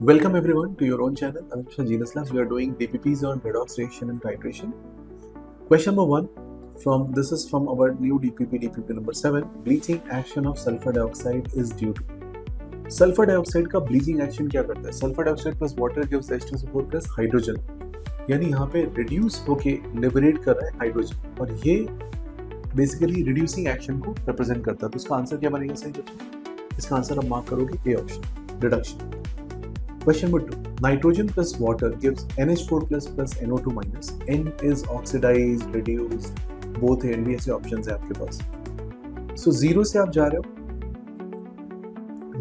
Welcome everyone to your own channel. Amit Genus Labs. We are doing DPPs on redox reaction and titration. Question number 1 this is from our new DPP number 7. Bleaching action of sulfur dioxide is due to. Sulphur dioxide का bleaching action क्या करता है? Sulphur dioxide plus water gives H2SO4 plus hydrogen, यानी यहाँ पे reduce होके liberate कर रहा है हाइड्रोजन और ये बेसिकली रिड्यूसिंग एक्शन को रिप्रेजेंट करता है. तो इसका आंसर क्या बनेगा सही बच्चों? इसका आंसर आप मार्क करोगे A option, reduction. Question number 2. Nitrogen plus water gives NH4 plus NO2 minus. N is oxidized, reduced, both A and B ऐसे options हैं आपके पास. So 0 से आप जा रहे हो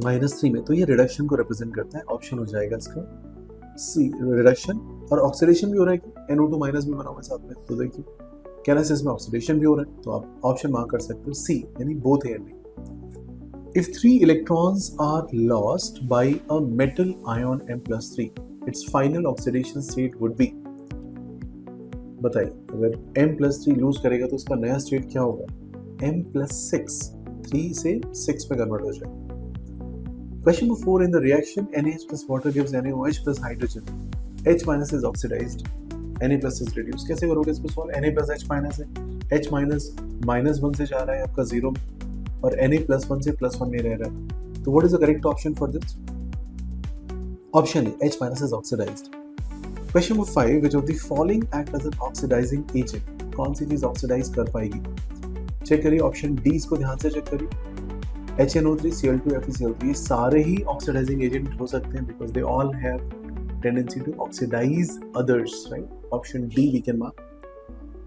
-3 में, तो ये रिडक्शन को रिप्रेजेंट करता है. ऑप्शन हो जाएगा इसका सी, रिडक्शन. और ऑक्सीडेशन भी हो रहा है कि NO2 माइनस भी बना हुआ है साथ में. तो देखिए कैनेसिस में ऑक्सीडेशन भी हो रहा है, तो आप ऑप्शन मार्क कर सकते हो सी, यानी both A and B. If 3 electrons are lost by a metal ion M+3, its final oxidation state would be. बताइए, अगर M+3 लूज करेगा तो उसका नया स्टेट क्या होगा? M+6, 3 से 6 में कन्वर्ट हो जाएगा. Question number 4. In the reaction, NaH plus water gives NaOH plus hydrogen. H minus is oxidized, Na plus is reduced. कैसे करोगे इसको solve? Na plus H minus है, H minus -1 से जा रहा है आपका 0 में और Na +1 से +1 में रह रहा है. तो what is the correct option for this? Option A, H minus is oxidized. Question number 5. Which of the following act as an oxidizing agent? कौन सी चीज ऑक्सीडाइज कर पाएगी? चेक करिए ऑप्शन डी, इसको ध्यान से चेक करिए. HNO3, Cl2, FeCl3, ये सारे ही ऑक्सीडाइजिंग एजेंट हो सकते हैं because they all have tendency to oxidize others, right? Option D we can mark.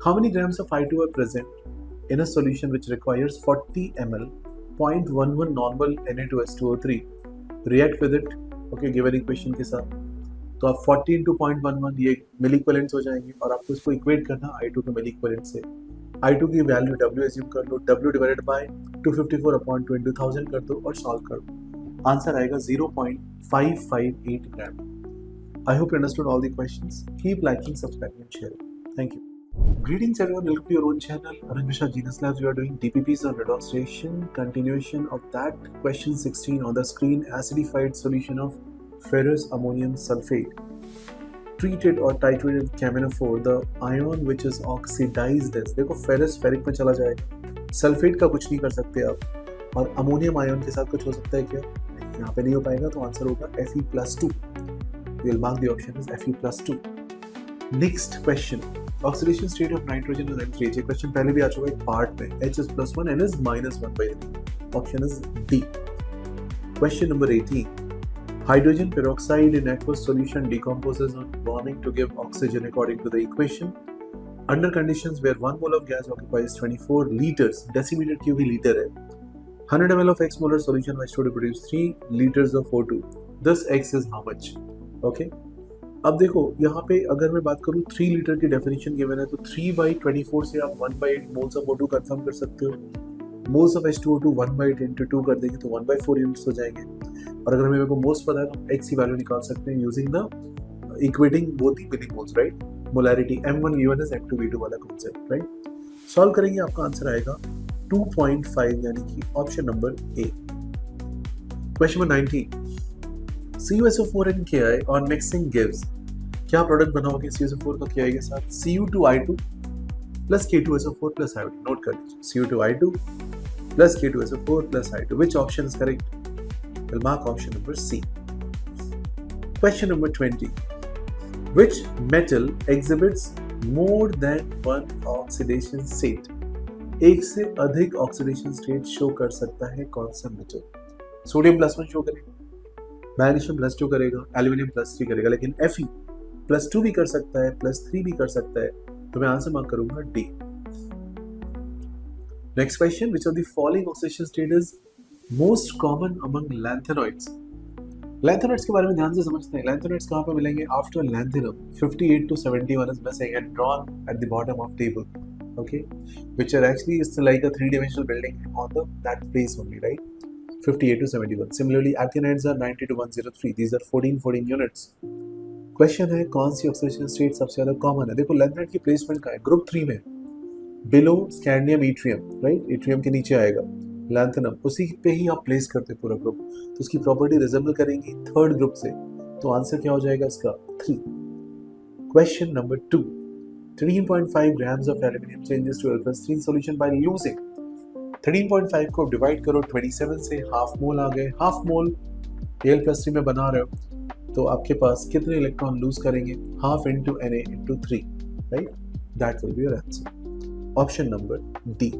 How many grams of I2 are present in a solution which requires 40 ml 0.11 normal Na2H2O3 react with it, okay, given equation के साथ. तो आप 40 into 0.11 ये मिली equivalents हो जाएंगे और आपको इसको इक्वेट करना I2 के मिली इक्विवेलेंट से. I2 की वैल्यू W एज्यूम कर लो, W डिवाइडेड बाय 254 अपॉन 20,000 कर दो और सॉल्व कर दो. आंसर आएगा 0.558 ग्राम. I hope you understood all the questions. Keep liking, subscribing and sharing. Thank you. Greetings everyone, welcome to your own channel, Arun Mishra Genus Labs. We are doing DPPs on redox reaction, continuation of that question 16 on the screen, acidified solution of ferrous ammonium sulfate treated or titrated with caminophore. The ion which is oxidized is, देखो ferrous ferric में चला जाएगा, sulphate का कुछ नहीं कर सकते आप, और अमोनियम आयन के साथ कुछ हो सकता है क्या? यहाँ पे नहीं हो पाएगा, तो आंसर होगा Fe+2. We will mark the option as Fe+2. Next question. Oxidation state of nitrogen is N3H. ये क्वेश्चन पहले भी आ चुका है एक पार्ट में. H is +1, N is -1/3. Option is D. Question number 18. Hydrogen peroxide in aqueous solution decomposes on warming to give oxygen according to the equation. Under conditions where 1 mole of gas occupies 24 liters, decimeter cube he litre है. 100 ml of X molar solution was to produce 3 liters of O2. This X is how much? Okay अब देखो यहाँ पे अगर मैं बात करूँ 3 litre की डेफिनेशन गिवन है, तो 3/24 से आप 1/8 मोल्स ऑफ O2 कंफर्म कर सकते हो. मोल्स ऑफ H2O2 1/8 into 2 कर देंगे तो 1/4 यूनिट्स हो जाएंगे. और अगर मेरे को मोल्स पता है तो X की वैल्यू निकाल सकते हैं using the equating both the milli moles, right? Molarity M1V1 is M2V2 वाला कॉन्सेप्ट, राइट? सॉल्व करेंगे, आपका आंसर आएगा 2.5, यानी कि option number A. Question number 19. CuSO4 and Ki on mixing gives, क्या प्रोडक्ट बनाओगे CuSO4 का Ki के साथ? Cu2I2 plus K2SO4 plus iodine. Note कर लीजिए, Cu2I2 plus K2SO4 plus I2. Which option is correct? We'll mark option number C. Question number 20. Which metal exhibits more than one oxidation state? एक से अधिक oxidation state show कर सकता है कौन सा मेटल? सोडियम +1 शो करेगा, मैग्नीशियम +2 करेगा, एल्यूमिनियम +3 करेगा, लेकिन Fe+2 भी कर सकता है, +3 भी कर सकता है. तो मैं आंसर मार्क करूंगा D. Next question. Which of the following oxidation state is most common among lanthanoids? Lanthanoids के बारे में ध्यान से समझते हैं. लैंथेनॉइड्स कहाँ पे मिलेंगे? After lanthanum 58 to 71 is missing and drawn at the bottom of table, okay, which are actually is like a 3-dimensional building on that place only, right? 58 to 71. Similarly, actinides are 90 to 103. These are 14 units. Question है कौन सी oxidation state सबसे ज्यादा common है? देखो lanthanide की placement कहाँ है? Group 3 में, below scandium yttrium, right? Yttrium के नीचे आएगा लैंथेनम, उसी पे ही आप प्लेस करते हैं पूरा ग्रुप, तो उसकी प्रॉपर्टी रिजेंबल करेंगी थर्ड ग्रुप से. तो आंसर क्या हो जाएगा इसका 3. Question number 2. 13.5 grams of aluminium changes to Al+3 solution by losing 13.5 को डिवाइड करो 27 से, हाफ मोल आ गए. हाफ मोल Al+3 में बना रहे हो तो आपके पास कितने इलेक्ट्रॉन लूज करेंगे? Half into Na into 3, right? That will be your answer. Option number D.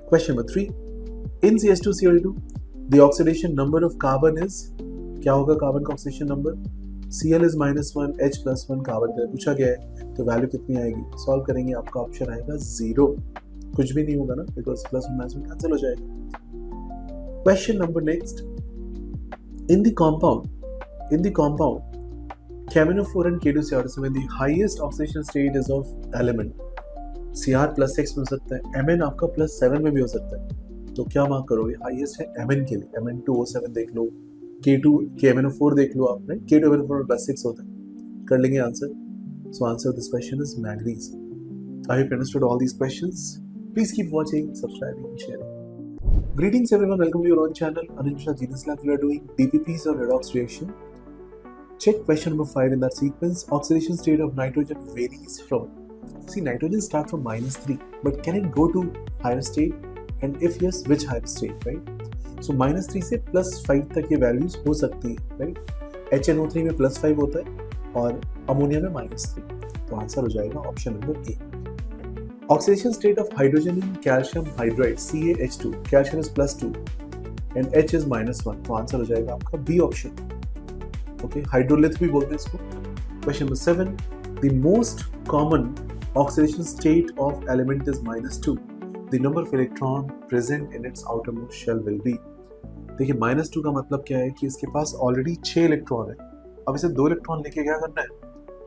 Question number 3. In CH2Cl2 the oxidation number of carbon is, क्या होगा कार्बन का oxidation number? Cl is -1, H +1 carbon का पूछा गया है तो value कितनी आएगी? सॉल्व करेंगे आपका ऑप्शन आएगा 0. कुछ भी नहीं होगा ना, बिकॉज प्लस और माइनस में कैंसिल हो जाएगा. Question number next. In the compound KMnO4 and K2Cr2 में the highest oxidation state is of element. Cr +6 में हो सकता है, Mn आपका +7 में भी हो सकता है. तो क्या मार्क करोगे? हाईएस्ट है Mn के लिए, Mn2O7 देख लो, KMnO4 देख लो आपने, K2MnO4 +6 होता है. कर लेंगे answer. So answer this question is manganese. I hope you understood all these questions. Please keep watching, subscribing and sharing. Greetings everyone, welcome to your own channel Anuj Mishra Genius Lab. We are doing DPPs or redox reaction. Check question number 5 in that sequence. Oxidation state of nitrogen varies from, see, nitrogen starts from -3, but can it go to higher state? And if yes, which higher state, right? So -3 से +5 तक ये values हो सकती है, right? HNO3 में +5 होता है और अमोनिया में -3. तो आंसर हो जाएगा option number A. Oxidation state of hydrogen in calcium hydride CaH2. Calcium is +2 and H is -1. तो आंसर हो जाएगा आपका बी ऑप्शन. ओके, हाइड्रोलिथ भी बोलते हैं इसको. Question number 7. The most common oxidation state of element is -2. The number of electron present in its outermost shell will be. देखिए -2 का मतलब क्या है कि इसके पास ऑलरेडी 6 इलेक्ट्रॉन है. अब इसे 2 इलेक्ट्रॉन लेके क्या करना है?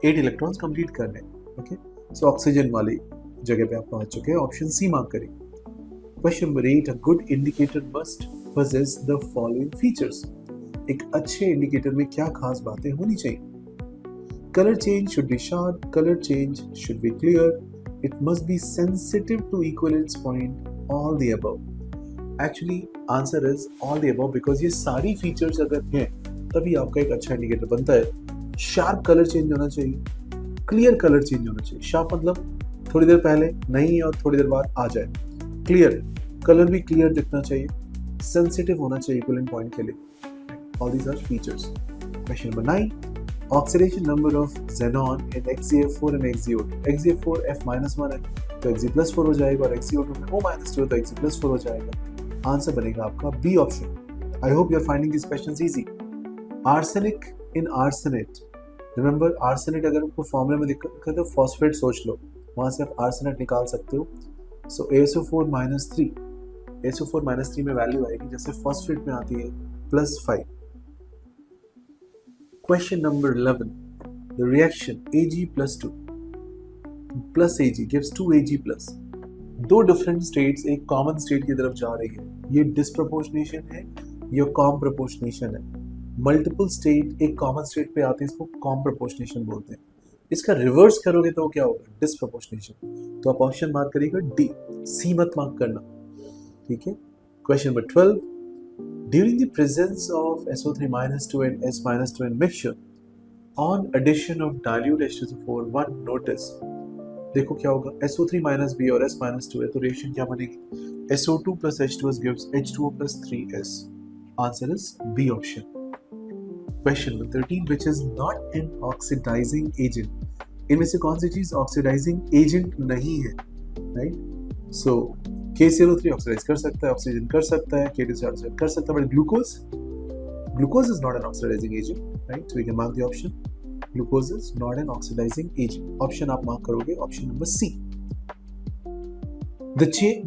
8 इलेक्ट्रॉन्स कंप्लीट करने हैं. ओके, सो ऑक्सीजन वाली जगह पे आप पहुंच चुके हैं. ऑप्शन सी मार्क करें. Question number 8. A good indicator must possess the following features. एक अच्छे इंडिकेटर में क्या खास बातें होनी चाहिए? Color change should be sharp, color change should be clear, it must be sensitive to equivalence point, all the above. Actually answer is all the above because ये सारी features अगर हैं तभी आपका एक अच्छा इंडिकेटर बनता है. Sharp color change होना चाहिए, clear color change होना चाहिए. Sharp मतलब थोड़ी देर पहले नहीं और थोड़ी देर बाद आ जाए. Clear, कलर भी क्लियर दिखना चाहिए. Sensitive होना चाहिए equivalent point के लिए. All these are features. Question number 9. Oxidation number of xenon in XeF4 and XeO2. XeF4 F-1 है तो Xe+4 हो जाएगा और XeO2 में O-2 तो Xe+4 हो जाएगा. आंसर बनेगा आपका B option. I hope you are finding these questions easy. Arsenic in arsenate. Remember arsenate अगर आपको फॉर्मूले में दिक्कत है तो फॉस्फेट सोच लो, वहाँ से आप आर्सेनेट निकाल सकते हो. सो ASO4-3, ASO4-3 में वैल्यू आएगी जैसे फॉस्फेट में आती है +5. Question number 11. The reaction Ag+2 plus Ag gives 2Ag+. दो डिफरेंट स्टेट्स एक कॉमन स्टेट की तरफ जा रही है. ये डिस्प्रपोर्शनेशन है, ये कॉम्प्रपोर्शनेशन है. मल्टीपल स्टेट एक कॉमन स्टेट पे आते हैं, इसको कॉम्प्रपोर्शनेशन बोलते हैं. इसका रिवर्स करोगे तो क्या होगा? डिस्प्रपोर्शनेशन. तो आप ऑप्शन मार्क करिएगा डी. सी मत मार्क करना, ठीक है. Question number 12. During the presence of SO3-2 and S-2 in mixture, on addition of dilute H2SO4, one notice. देखो क्या होगा? SO3-B और S-2 है तो रिएक्शन क्या बनेगी? SO2 plus H2S gives H2O plus 3S. Answer is B option. Question number 13. Which is not an oxidizing agent? इनमें से कौन सी चीज ऑक्सीडाइजिंग एजेंट नहीं है? राइट. सो KClO3 ऑक्सीडाइज कर सकता है, ऑक्सीजन कर सकता है, K2Cr2 कर सकता है, but glucose is not an oxidising agent, right. So we can mark the option glucose is not an oxidising agent. Option आप मार्क करोगे option number C.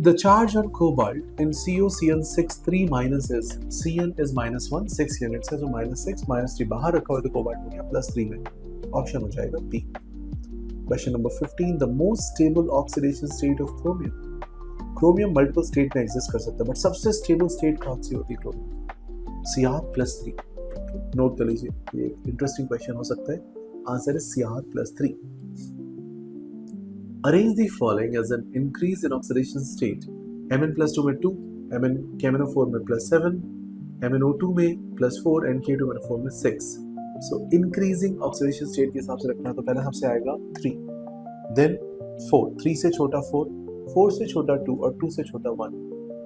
The charge on cobalt in COCN6 3- is Cn is -1, 6 units है, तो -6 -3 बाहर रखा हुआ तो cobalt हो गया +3 में. ऑप्शन हो जाएगा B. Question number 15. The most stable oxidation state of chromium. Chromium multiple state में एग्जिस्ट कर सकता है बट सबसे स्टेबल स्टेट कौन सी होती है क्रोमियम? Cr+3. नोट कर लीजिए, ये एक इंटरेस्टिंग क्वेश्चन हो सकता है. Answer is Cr+3. Arrange the following as an increase in oxidation state. Mn+2 में 2, KMnO4 में +7, MnO2 में +4 एंड K2MnO4 में 6. सो इंक्रीजिंग ऑक्सीडेशन स्टेट के हिसाब से रखना है तो पहले सबसे आएगा 3, देन 4, 3 से छोटा 4, 4 से छोटा 2 और 2 से छोटा 1,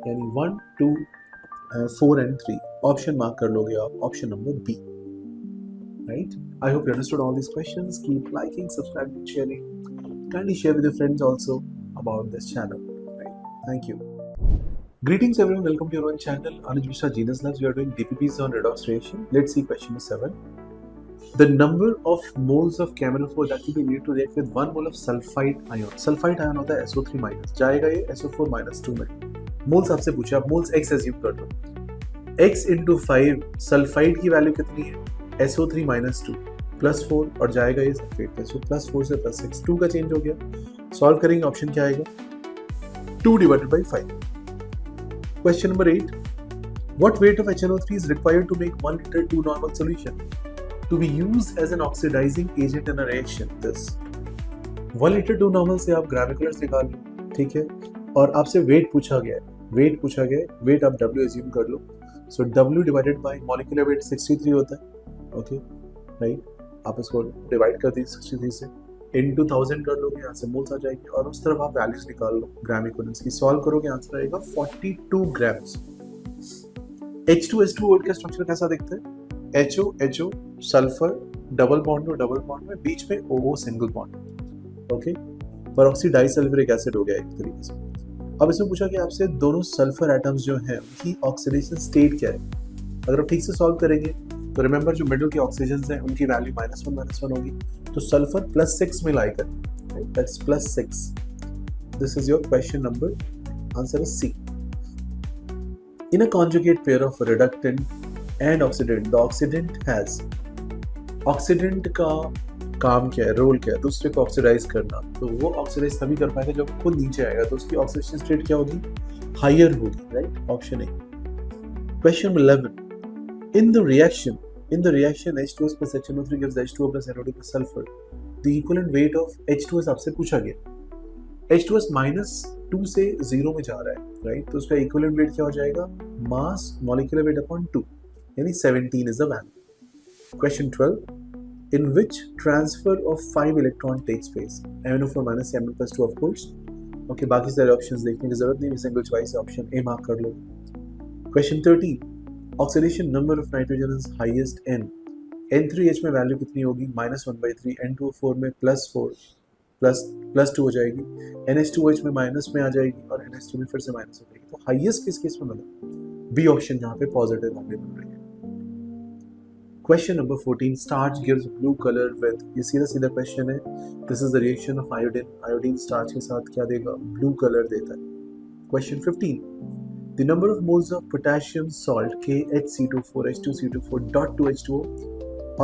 यानी 1, 2, 4 and 3. ऑप्शन मार्क कर लोगे आप, option number B. Right? I hope you understood all these questions. Keep liking, subscribing, sharing. Kindly share with your friends also about this channel. Right? Thank you. Greetings everyone, welcome to your own channel, Anuj Mishra Genius Labs. We are doing DPPs on redox reaction. Let's see question number 7. The number of moles of caminophore that will be needed to react with 1 mole of sulfide ion. Sulfide ion होता है SO3 minus, जाएगा ये SO4 minus 2 में. Moles आपसे पूछे, आप moles X assume कर लो. X into 5 sulphide की वैल्यू कितनी है? SO3 minus 2 plus 4 और जाएगा ये सल्फेट पे, सो प्लस 4 से प्लस 6, 2 का चेंज हो गया. सॉल्व करेंगे, ऑप्शन क्या आएगा? 2 divided by 5. Question number 8. What weight of HNO3 is required to make 1 liter 2 normal solution to be used as an oxidizing agent in a reaction? This 1 liter 2 normal से आप ग्राविकुलर्स निकाल लो, ठीक है, और आपसे वेट पूछा गया है, वेट आप W एज्यूम कर लो. सो W divided by molecular wait 63 होता है. ओके राइट, आप इसको डिवाइड कर दीजिए 63 से, इनटू 1000 कर लोगे, यहाँ से मोल्स आ जाएगी और उस तरफ आप वैल्यूज निकाल लो ग्राम इक्विवेलेंस की. सॉल्व करोगे, आंसर आएगा 42 ग्राम्स. H2SO4 का स्ट्रक्चर कैसा दिखता है? HO सल्फर डबल बॉन्ड में बीच में OO single bond. Okay, peroxy disulphuric acid हो गया एक तरीके से. अब इसमें पूछा कि आपसे दोनों सल्फर एटम्स जो हैं उनकी ऑक्सीडेशन स्टेट क्या है. अगर आप ठीक से सॉल्व करेंगे तो रिमेंबर जो मिडिल के ऑक्सीजन हैं उनकी वैल्यू -1 होगी, तो सल्फर +6 में लाई कर, that's +6. This is your question number, answer is C. In a conjugate pair of reductant and oxidant, the oxidant has, oxidant का काम क्या है, रोल क्या है? दूसरे को ऑक्सीडाइज करना. तो वो ऑक्सीडाइज तभी कर पाएगा जब खुद नीचे आएगा, तो उसकी ऑक्सीडेशन स्टेट क्या होगी? हायर होगी. Right, option A. Question number 11. In the reaction H2S plus HNO3 gives H2O plus NO2 plus sulfur. The equivalent weight of H2S आपसे पूछा गया. H2S -2 से 0 में जा रहा है, राइट, तो उसका equivalent weight क्या हो जाएगा? Mass molecular weight upon 2, यानी 17 is the value. Question 12. In which transfer of 5 electron takes place? MnO4 minus Mn plus 2 of course. Okay, बाकी सारे ऑप्शंस देखने की जरूरत नहीं, सिंगल चॉइस है, ऑप्शन ए मार्क कर लो. Question 13. Oxidation number of nitrogen is highest N. N3H में value कितनी होगी? -1/3. N2O4 में +4 +2 हो जाएगी. NH2OH में माइनस में आ जाएगी और NH3 में फिर से माइनस हो जाएगी. तो हाईएस्ट किस केस में मिला? बी ऑप्शन, जहाँ पे पॉजिटिव वैल्यू मिल रही है. Question number 14. Starch gives blue colour with, ये सीधा क्वेश्चन है. This is the reaction of iodine starch के साथ क्या देगा? ब्लू कलर देता है. Question 15. The number of moles of potassium salt KHC24H2CO4 dot 2H2O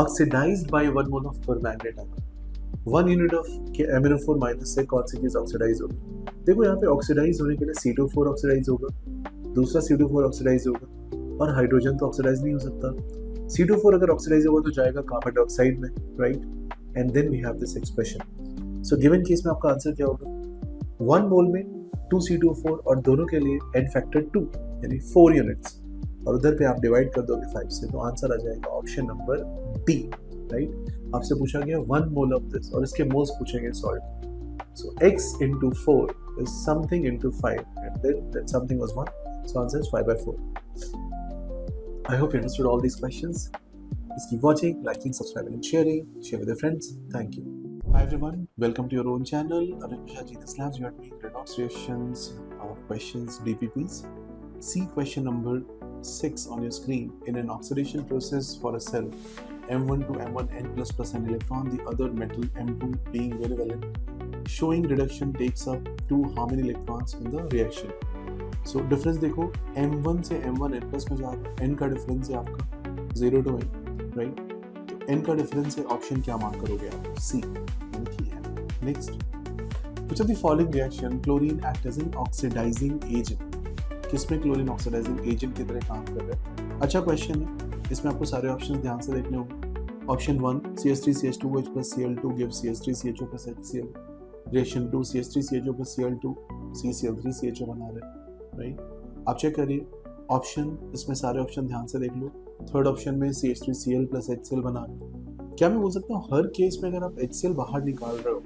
oxidized by 1 mole of permanganate ion. 1 unit of MnO4 minus से कौन सी चीज ऑक्सीडाइज होगी? देखो यहाँ पे ऑक्सीडाइज होने के लिए C2O4 ऑक्सीडाइज होगा, दूसरा C2O4 ऑक्सीडाइज होगा, और हाइड्रोजन तो ऑक्सीडाइज नहीं हो सकता. C2O4 अगर ऑक्सीडाइज होगा तो जाएगा कार्बन डाइऑक्साइड में, right, and then we have this expression. So given case में आपका आंसर क्या होगा? 1 मोल में 2C2O4 और दोनों के लिए n फैक्टर 2, यानी 4 यूनिट्स, और उधर पे आप डिवाइड कर दोगे 5 से, तो आंसर आ जाएगा ऑप्शन नंबर डी. राइट, आपसे पूछा गया 1 मोल ऑफ दिस और इसके मोल्स पूछेंगे salt. So x into 4 is something into 5 and then that something was 1, so answer is 5/4. I hope you understood all these questions. Please keep watching, liking, subscribing and sharing. Share with your friends. Thank you. Hi everyone, welcome to your own channel, Anuj Mishra Genius Labs. We are doing redox reactions, questions, DPPs. See question number 6 on your screen. In an oxidation process for a cell, M1 to M1 N++ an electron, the other metal M2 being very valent, showing reduction takes up to how many electrons in the reaction? So difference देखो, M1 से M1 N+ में जा रहा है, N का difference है आपका 0 to N, right. N का डिफरेंस है, ऑप्शन क्या मार्क करोगे आप? C. Next, which of the following reaction chlorine act as an oxidizing agent? किसमें क्लोरीन ऑक्सीडाइजिंग एजेंट की तरह काम कर रहा है? अच्छा क्वेश्चन है, इसमें आपको सारे ऑप्शंस ध्यान से देखने होंगे. Option 1 CH3CH2OH plus Cl2 gives CH3CHO plus HCl. Reaction 2 CH3CHO plus Cl2 CCl3CHO बना रहे हैं, राइट. आप चेक करिए ऑप्शन, इसमें सारे ऑप्शन ध्यान से देख लो. थर्ड ऑप्शन में CH3Cl plus HCl बना रहे हैं, क्या मैं बोल सकता हूँ हर केस में अगर आप HCl बाहर निकाल रहे हो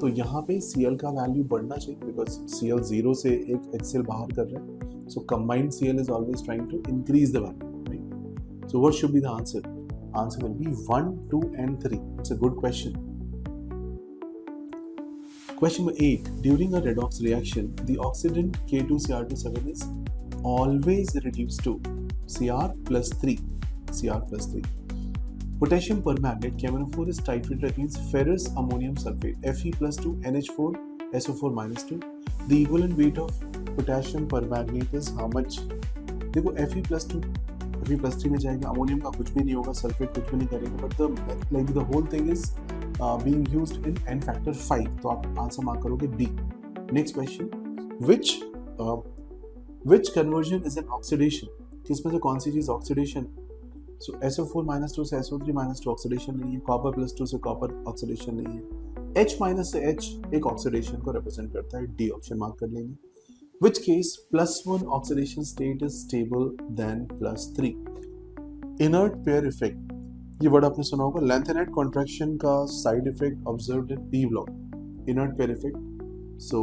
तो यहाँ पे Cl का वैल्यू बढ़ना चाहिए, बिकॉज Cl 0 से एक HCl बाहर कर रहे हैं, सो combined Cl is always trying to increase the value, right? So what should be the answer? Answer will be 1, 2 and 3. It's a good question. Question number 8. During a redox reaction, the oxidant K2Cr27 is always reduced to Cr plus 3. Cr plus 3. Potassium permanganate KMnO4 is titrated against ferrous ammonium sulfate Fe plus 2 NH4 SO4 minus 2. The equivalent weight of potassium permanganate is how much? देखो Fe plus 2 Fe plus 3 में जाएगा, ammonium का कुछ भी नहीं होगा, sulphate कुछ भी नहीं करेगा, but the whole thing is being used in n factor 5, तो आप आंसर मार्क करोगे B. Next question, which conversion is an oxidation? किसमें से कौन सी चीज ऑक्सीडेशन? So SO4 minus 2 से SO3 minus 2 ऑक्सीडेशन नहीं है, कॉपर प्लस 2 से कॉपर ऑक्सीडेशन नहीं है, H माइनस से H एक ऑक्सीडेशन को रिप्रेजेंट करता है, D ऑप्शन मार्क कर लेंगे. Which case +1 oxidation state is stable than +3? Inert pair effect, ये वर्ड आपने सुना होगा, lengthened contraction का side effect observed in P block. Inert pair effect. So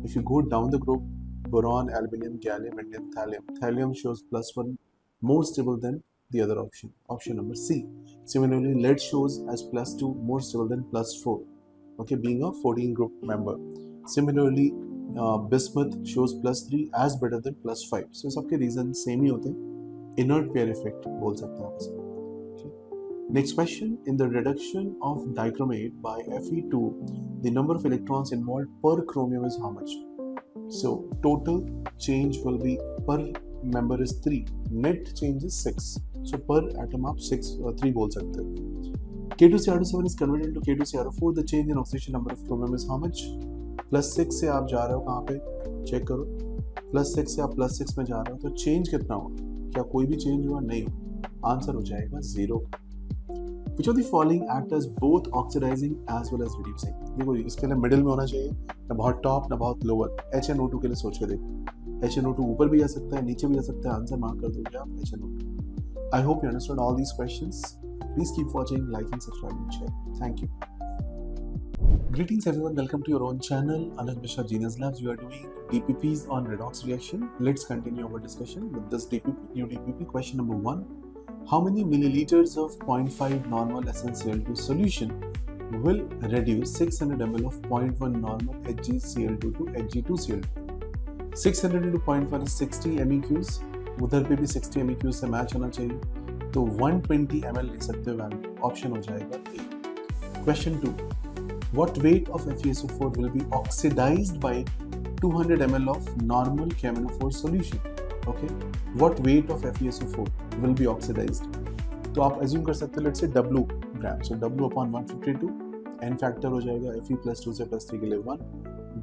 if you go down the group, boron, aluminium, gallium, indium, thallium. Thallium shows +1, more stable than the other option. Option number C. Similarly, lead shows as +2, more stable than +4. Okay, being a 14 group member. Similarly, bismuth shows +3 as better than +5. So सबके reason same ही होते हैं. Inert pair effect बोल सकते हैं आप इसे. Next question, in the reduction of dichromate by Fe2, the number of electrons involved per chromium is how much? So total change will be per member is 3, net change is 6. So per atom आप 3 बोल सकते हैं. K2Cr27 is converted into K2Cr4. The change in oxidation number of chromium is how much? +6 से आप जा रहे हो कहाँ पे? चेक करो. +6 से आप +6 में जा रहे हो तो चेंज कितना होगा? क्या कोई भी चेंज हुआ? नहीं हुआ. आंसर हो जाएगा 0. Which of the following act as both oxidizing as well as reducing? देखो इसके लिए मिडिल में होना चाहिए, ना बहुत टॉप ना बहुत लोअर. HNO2 के लिए सोच के देखो. HNO2 ऊपर भी आ सकता है, नीचे भी आ सकता है. आंसर मार्क कर दोगे आप HNO2. I hope you understood all these questions. Please keep watching, liking, subscribing, and share. Thank you. Greetings everyone, welcome to your own channel, Anand Mishra Genius Labs. We are doing DPPs on redox reaction. Let's continue our discussion with this new DPP. Question number 1. How many milliliters of 0.5 normal SnCl2 solution will reduce 600 ml of 0.1 normal HgCl2 to Hg2Cl2? 600 into 0.1 is 60 MEQs. उधर पे भी 60 MEQs से match होना चाहिए, तो 120 ml ले सकते हो वैल्यू. ऑप्शन हो जाएगा A. Question 2. What weight of FeSO4 will be oxidized by 200 ml of normal KMnO4 solution? Okay. What weight of FeSO4 will be oxidized? तो आप assume कर सकते हो, let's say W gram. So W upon 152, n factor हो जाएगा Fe plus 2 से plus 3 के लिए 1.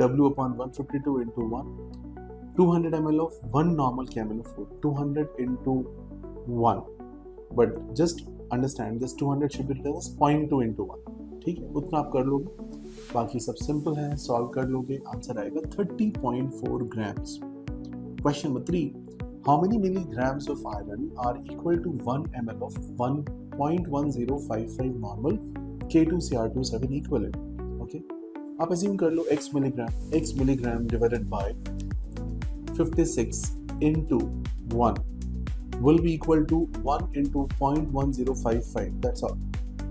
W upon 152 into 1. 200 ml of one normal KMnO4. 200 into 1. But just understand this 200 should be written as 0.2 into 1. ठीक है, उतना आप कर लोगे. बाकी सब सिंपल है, सॉल्व कर लोगे, आंसर आएगा 30.4 grams. Question number 3. How many milligrams of iron are equal to 1 ml of 1.1055 normal K2Cr27 equivalent? Okay. आप assume कर लो x milligram divided by 56 into 1 will be equal to 1 into 0.1055. That's all.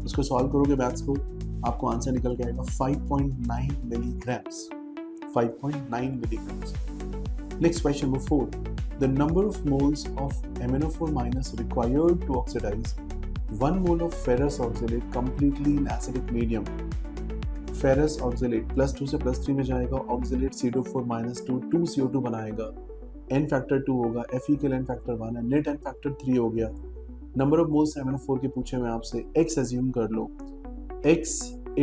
इसको solve करोगे maths को, आपको answer निकल के आएगा 5.9 milligrams. 5.9 milligrams. Next question number 4. The number of moles of MnO4 minus required to oxidize 1 mole of ferrous oxalate completely in acidic medium. Ferrous oxalate +2 से +3 में जाएगा, oxalate CO4 minus 2 2CO2 बनाएगा, n factor 2 होगा, Fe के लिए n factor 1 है, net n factor 3 हो गया. Number of moles MnO4 के पूछे मैं आपसे, x assume कर लो, x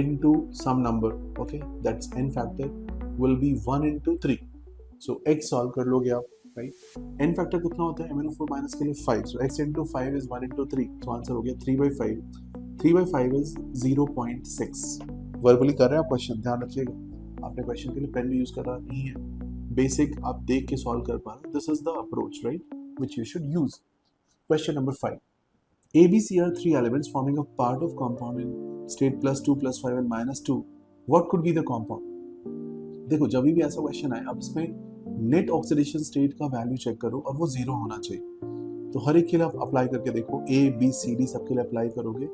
into some number, okay, that's n factor will be 1 into 3. So x solve कर लोगे आप, right? n factor कितना होता है MnO4 minus के लिए 5. So x into 5 is 1 into 3. So answer हो गया 3/5. 3/5 is 0.6. वर्बली कर रहे हैं आप क्वेश्चन, ध्यान रखिएगा. आपने क्वेश्चन के लिए पेन भी यूज कर रहा नहीं है, बेसिक आप देख के सॉल्व कर पा रहे. This is the approach, right, which you should use. Question number 5. A, B, C are 3 elements forming a part of compound in state +2 +5 and -2, what could be the compound? देखो जब भी ऐसा क्वेश्चन आए, अब इसमें नेट ऑक्सीडेशन स्टेट का value check करो और वो 0 होना चाहिए। तो हर एक के लिए आप अप्लाई करके देखो, A B C D सबके लिए अप्लाई करोगे,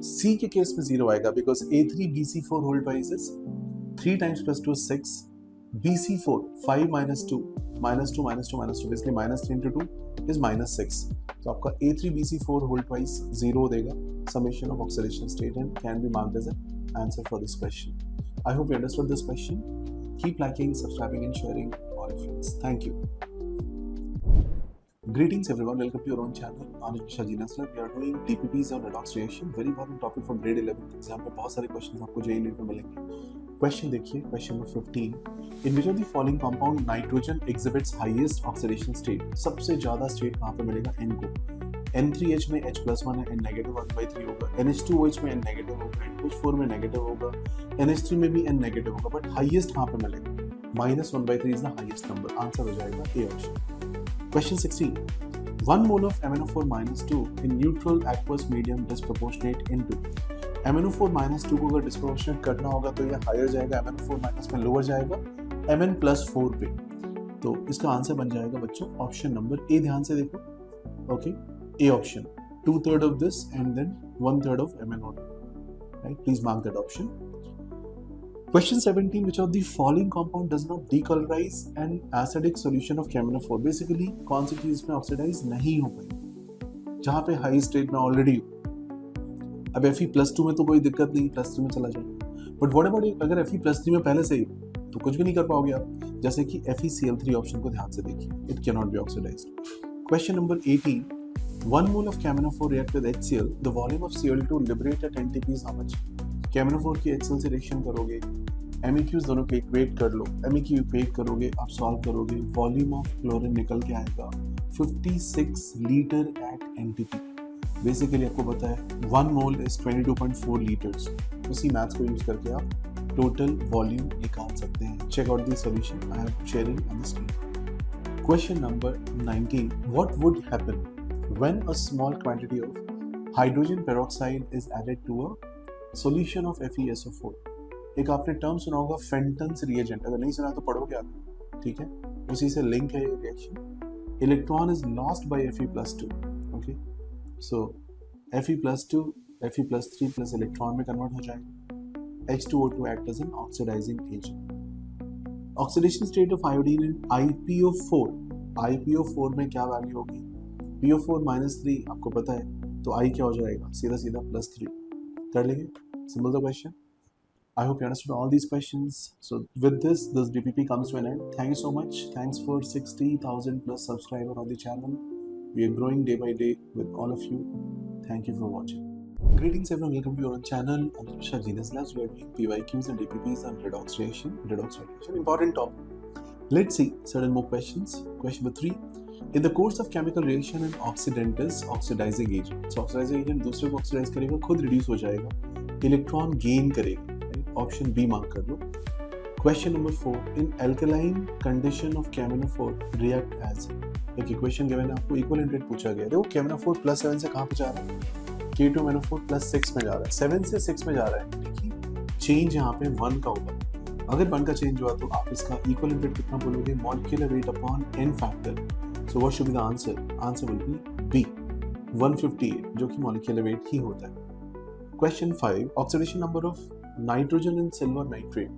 C के केस में 0 आएगा because A3BC4 whole twice is 3 times +2 is 6, BC4 5 -2 -2 -2 -2 इसलिए -3 into 2 is -6, तो आपका A3BC4 होल ट्वाइस 0 देगा, summation of oxidation state and can be marked as an answer for this question. I hope you understood this question. Keep liking, subscribing and sharing all your friends. Thank you. Greetings everyone, welcome to your own channel. Anuj Mishra Ji Nasla. We are doing DPPs और redox reaction. Very important topic for grade 11 exam पे बहुत सारे questions आपको JEE में मिलेंगे. Question देखिए, question number 15. In which of the following compound nitrogen exhibits highest oxidation state? सबसे ज्यादा स्टेट कहाँ पे मिलेगा? N को. N3H में H+1 है, N -1 1/3 होगा, NH2OH में N नेगेटिव होगा, NH4 में नेगेटिव होगा, NH3 में भी N नेगेटिव होगा, बट हाईएस्ट कहाँ पे मिलेगा? -1/3 is the highest number. Answer हो जाएगा A option. Question 16. 1 mole of MnO4-2 in neutral aqueous medium disproportionate into. MnO4-2 को अगर disproportionate करना होगा तो ये higher जाएगा, MnO4- में lower जाएगा, Mn+4 पे. तो इसका आंसर बन जाएगा बच्चों ऑप्शन नंबर A. ध्यान से देखो, okay, A option. 2/3 of this and then 1/3 of MnO2. Right? Please mark that option. Question 17. Which of the following compound does not decolorize an acidic solution of KMnO4? Basically कौन सी चीज में oxidise नहीं हो पाई जहां पे हाई स्टेट में already हो. अब Fe+2 में तो कोई दिक्कत नहीं, +3 में चला जाएगा, बट व्हाट अबाउट अगर Fe+3 में पहले से ही तो कुछ भी नहीं कर पाओगे आप. जैसे कि FeCl3 ऑप्शन को ध्यान से देखिए, it can not be oxidised. Question number 18. 1 mole of KMnO4 react with HCl. The volume of Cl2 liberate at NTP is how much? KMnO4 की HCl से रिएक्शन करोगे, MEQs दोनों के इक्वेट कर लो, MEQ इक्वेट करोगे, आप सॉल्व करोगे, volume of chlorine निकल के आएगा 56 लीटर एट NTP. बेसिकली आपको पता है 1 मोल इज 22.4 लीटर्स. उसी मैथ्स को यूज करके आप टोटल वॉल्यूम निकाल सकते हैं. Check out the solution I am sharing on the screen. Question number 19. What would happen when a small quantity of hydrogen peroxide is added to a solution of FeSO4? एक आपने term सुना होगा फेंटन्स reagent, अगर नहीं सुना तो पढ़ोगे आप, ठीक है, उसी से लिंक है ये reaction. Electron is lost by Fe+2. Okay, so Fe+2 Fe+3 plus electron में कन्वर्ट हो जाएगा. H2O2 act as an oxidising agent. Oxidation state of iodine in IPO4. IPO4 में क्या वैल्यू होगी? PO4-3 आपको पता है, तो I क्या हो जाएगा? सीधा सीधा +3 कर लेंगे. Simple the question. I hope you understood all these questions. So with this DPP comes to an end. Thank you so much. Thanks for 60,000 plus subscribers on the channel. We are growing day by day with all of you. Thank you for watching. Greetings everyone, welcome to your own channel. Anuj Mishra Ji Nasla. We are doing PYQs and DPPs on redox reaction. Important topic. Let's see certain more questions. Question number 3. In the course of chemical reaction, an oxidant is oxidizing agent. So oxidizing agent दूसरे को oxidize करेगा, खुद reduce हो जाएगा, electron gain करेगा. Option B mark कर लो. Question number 4. In alkaline condition of KMnO4 react as. एक इक्वेशन गिवन है आपको, इक्विवेलेंट रेट पूछा गया है. देखो KMnO4 +7 से कहाँ पे जा रहा है? K2MnO4 +6 में जा रहा है. 7 से 6 में जा रहा है, देखिए चेंज यहाँ पे 1 का होगा. अगर 1 का चेंज हुआ तो आप इसका इक्विवेलेंट रेट कितना बोलोगे? Molecular weight upon n factor. So what should be the answer? Answer will be B 158, जो कि मॉलिक्यूलर वेट ही होता है. Question 5. Oxidation number of nitrogen in silver nitrate.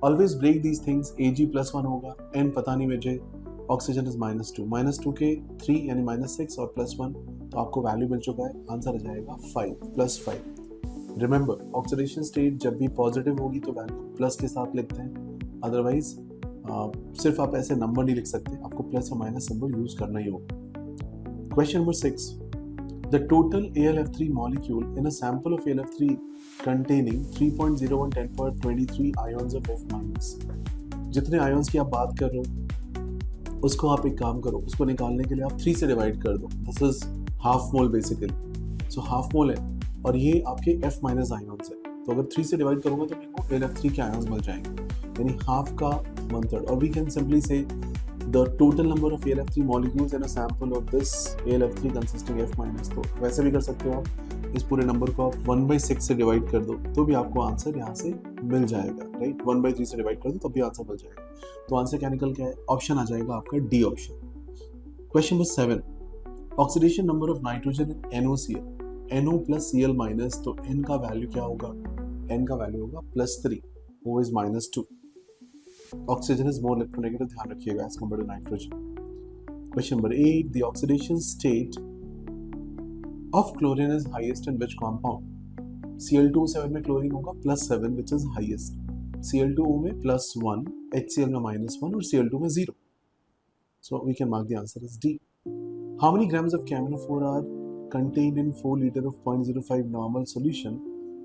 Always break these things. Ag+1 होगा, n पता नहीं मुझे, oxygen is -2, -2 के 3 यानी -6 और +1, तो आपको वैल्यू मिल चुका है. आंसर आ जाएगा 5 +5. रिमेंबर ऑक्सीडेशन स्टेट जब भी पॉजिटिव होगी तो वैल्यू प्लस के साथ लिखते हैं, अदरवाइज सिर्फ आप ऐसे नंबर नहीं लिख सकते, आपको प्लस और माइनस सिंबल यूज करना ही होगा. Question number 6. The total AlF3 molecule in a sample of AlF3 containing 3.01 10^23 ions of F-. जितने आयंस की आप बात कर रहे हो उसको आप एक काम करो, उसको निकालने के लिए आप 3 से डिवाइड कर दो. This is half mole basically. So half mole है और ये आपके F- आयंस है, तो अगर 3 से डिवाइड करोगे तो मेरे को AlF3 के आयंस मिल जाएंगे, यानी हाफ का 1/3. और वी कैन सिंपली से the total number of AlF3 molecules in a sample of this AlF3 consisting F-. तो वैसे भी कर सकते हो आप, इस पूरे नंबर को आप 1/6 से डिवाइड कर दो तो भी आपको आंसर यहाँ से मिल जाएगा, राइट। 1/3 से डिवाइड कर दो तब भी आंसर मिल जाएगा। तो आंसर क्या निकल के आए? ऑप्शन आ जाएगा आपका D option. Question number 7, oxidation number of nitrogen in NOCl, NO plus Cl minus, तो N का वैल्यू क्या होगा? N का वैल्यू होगा +3, O is -2। Oxygen is more electronegative, ध्यान रखिएगा, as compare to nitrogen. Question number 8, the oxidation state of chlorine is highest in which compound? Cl2O7 में chlorine होगा +7 which is highest, Cl2O में +1, HCl में -1 और Cl2 में 0. So we can mark the answer as D. How many grams of caminophore are contained in 4 liter of 0.05 normal solution?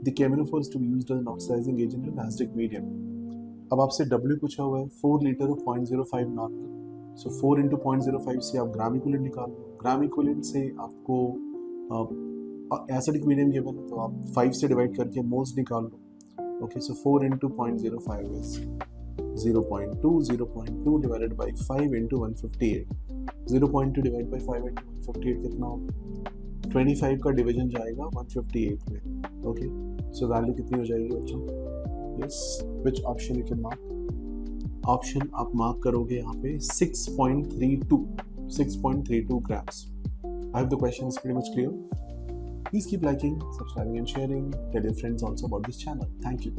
The caminophore is to be used as an oxidizing agent in acidic medium. अब आपसे W पूछा हुआ है, 4 liter of 0.05 normal, so 4 into 0.05 से आप gram equivalent निकाल लो। Gram equivalent से आपको एसिडिक मीडियम गिवन है तो आप 5 से डिवाइड करके मोल्स निकाल लो। Okay, so 4 into 0.05 is 0.2, 0.2 divided by 5 into 158, 0.2 divide by 5 into 158 कितना होगा? 25 का डिवीजन जाएगा 158 में। ओके, सो वैल्यू कितनी हो जाएगी बच्चों? Yes, which option you can mark? Option आप मार्क करोगे यहाँ पे 6.32 grams. I hope the question is pretty much clear. Please keep liking, subscribing and sharing. Tell your friends also about this channel. Thank you.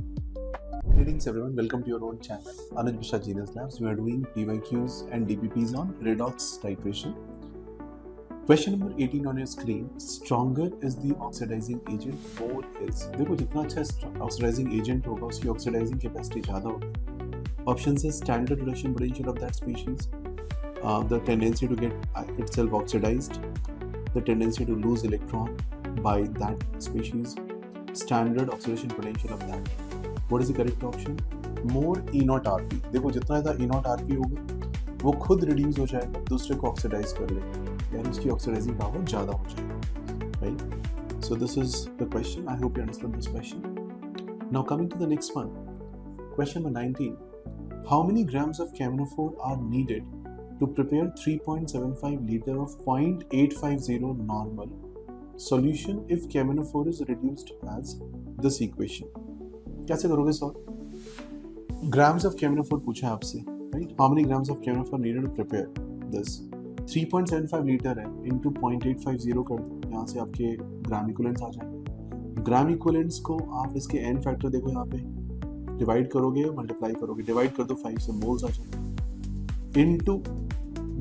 Greetings everyone, welcome to your own channel, Anuj Mishra Genius Labs. We are doing PYQs and DPPs on redox titration. Question number 18 on your screen. Stronger is the oxidizing agent, more is. देखो जितना अच्छा oxidizing agent होगा उसकी oxidizing capacity ज़्यादा होगी। Options is standard reduction potential of that species, the tendency to get itself oxidized, the tendency to lose electron by that species, standard oxidation potential of that. What is the correct option? More E0 RP. देखो जितना ज़्यादा E0 RP होगा वो खुद reduce हो जाएगा, दूसरे को ऑक्सीडाइज कर लेगा, यानी उसकी ऑक्सीडाइजिंग पावर ज़्यादा हो जाएगी, right. So this is the question. I hope you understood this question. Now coming to the next one. Question number 19. How many grams of caminophore are needed to prepare 3.75 liter of 0.850 normal solution if caminophore is reduced as this equation? कैसे करोगे solve? Grams of caminophore पूछा है आपसे, right? How many grams of caminophore needed to prepare this? 3.75 litre है, into 0.850 कर दो, यहाँ से आपके ग्राम इक्विवेलेंट्स आ जाएंगे। ग्राम इक्विवेलेंट्स को आप इसके n फैक्टर देखो यहाँ पे, डिवाइड करोगे, मल्टीप्लाई करोगे, डिवाइड कर दो 5 से, मोल्स आ जाएंगे, इनटू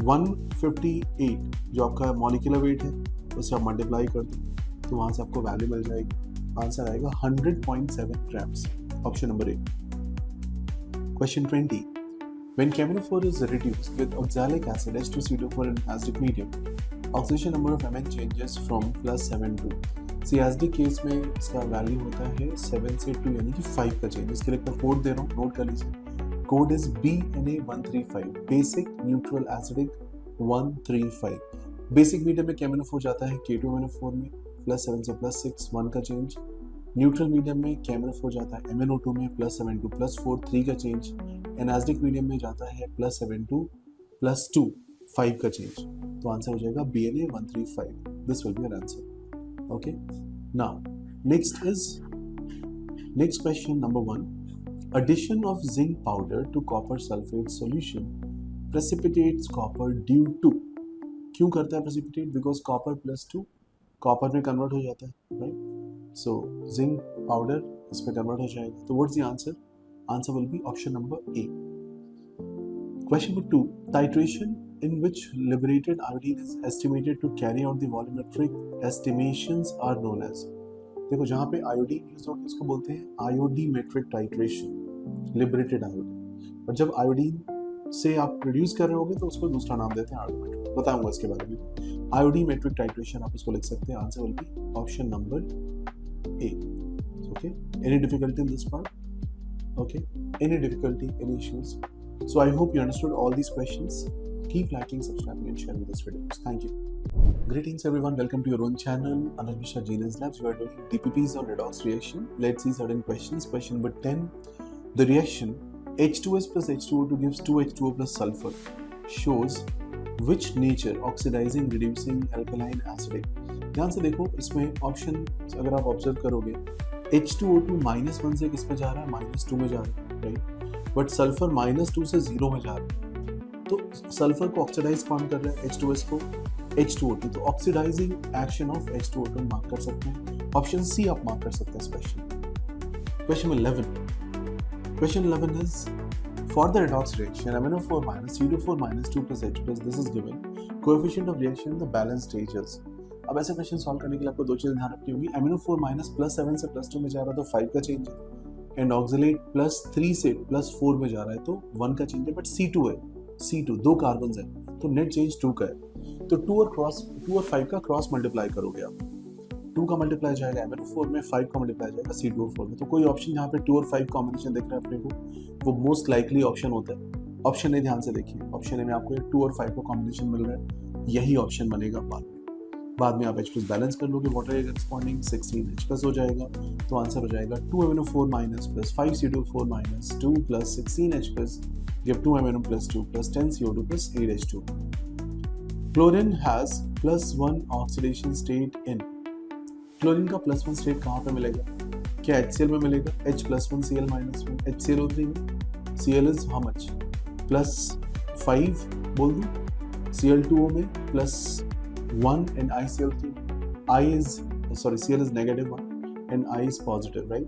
158 जो आपका मॉलिक्यूलर वेट है उससे आप मल्टीप्लाई कर दो तो वहाँ से आपको वैल्यू मिल जाएगी। आंसर आएगा 100.7 grams. Option number A. Question 20. When caminophore is reduced with oxalic acid H2CO4 in acidic medium, oxidation number of Mn changes from +7 to acidic case में इसका वैल्यू होता है 7 से 2 यानी कि 5 का चेंज। इसके लिए मैं कोड दे रहा हूँ, नोट कर लीजिए। Code is BNA135, basic neutral acidic 135। Basic medium में कैमिनोफोर जाता है K2MnO4 में +7 से +6, 1 का चेंज। न्यूट्रल मीडियम में कैमिनोफोर जाता है MnO2 में +7 to +4, 3 का चेंज। एनासिडिक मीडियम में जाता है +7 to +2, 5 का चेंज। तो आंसर हो जाएगा BNA135. This will be our answer. Okay, now next question number 1. Addition of zinc powder to copper sulfate solution precipitates copper due to. क्यों करता है precipitate? Because copper +2 copper में convert हो जाता है, right? So zinc powder इसमें convert हो जाएगा. तो what's the answer? Answer will be option number A. Question number 2. Titration in which liberated iodine is estimated to carry out the volumetric estimations are known as. देखो जहाँ पे iodine use होगा इसको बोलते हैं आयोडीमेट्रिक टाइट्रेशन, लिबरेटेड आयोडीन। और जब iodine से आप रिड्यूस कर रहे होगे तो उसको दूसरा नाम देते हैं आयोडीमेट्रिक, बताऊंगा इसके बारे में। आयोडीमेट्रिक टाइट्रेशन आप इसको लिख सकते हैं। Answer will B option number A. Okay, any difficulty in this part? Okay, any difficulty, any issues? So I hope you understood all these questions. Keep liking, subscribing and sharing this video. Thank you. Greetings everyone, welcome to your own channel, Anuj Mishra Genius Labs. We are doing DPPs on redox reaction. Let's see certain questions. Question number 10. The reaction H2S plus H2O2 gives 2H2O plus sulfur shows which nature? Oxidizing, reducing, alkaline, acidic. ध्यान से देखो, इसमें option अगर आप observe करोगे H2O2 -1 से किस पे जा रहा है, -2 में जा रहा है, राइट। बट सल्फर -2 से 0 में जा रहा है, तो सल्फर को ऑक्सीडाइज कौन कर रहा है, H2S को, H2O2, तो oxidising action of H2O2 mark कर सकते हैं। ऑप्शन सी आप मार्क कर सकते हैं special. Question 11 is for the redox reaction MnO4 - CO2 - 2 + H + this is given coefficient of reaction in the balanced stages। अब ऐसे क्वेश्चन सॉल्व करने के लिए आपको दो चीजें ध्यान रखनी होगी। MnO4 - +7 से +2 में जा रहा है तो 5 का चेंज है, एंड ऑक्सलेट +3 से +4 में जा रहा है तो 1 का चेंज है, बट C2 है, C2 दो कार्बन है तो नेट चेंज 2 का है। तो 2 और 5 का क्रॉस मल्टीप्लाई करोगे आप, 2 का मल्टीप्लाई जाएगा MnO4 में, 5 का मल्टीप्लाई जाएगा C2O4 में। तो कोई ऑप्शन जहाँ पे 2 और 5 कॉम्बिनेशन दिख रहा है अपने को, वो मोस्ट लाइकली ऑप्शन होता है। ऑप्शन ए ध्यान से देखिए, ऑप्शन ए में आपको 2 और 5 का कॉम्बिनेशन मिल रहा है, यही ऑप्शन बनेगा बाद में आप H+ बैलेंस कर लोगे, व्हाट आर करेस्पॉन्डिंग 16 H+ हो जाएगा, तो आंसर हो जाएगा 2 MnO4 - + 5 CO2O4 - 2 + 16 H+ give 2 MnO + 2 + 10 CO2 + 8 H2। Chlorine has +1 oxidation state in. Chlorine का +1 स्टेट कहाँ पे मिलेगा, क्या HCl में मिलेगा, H+1 Cl -1 HClO3 में। Cl is how much, +5 बोल दूं, Cl2O में +1 and ICl3, Cl is -1 and I is positive, right।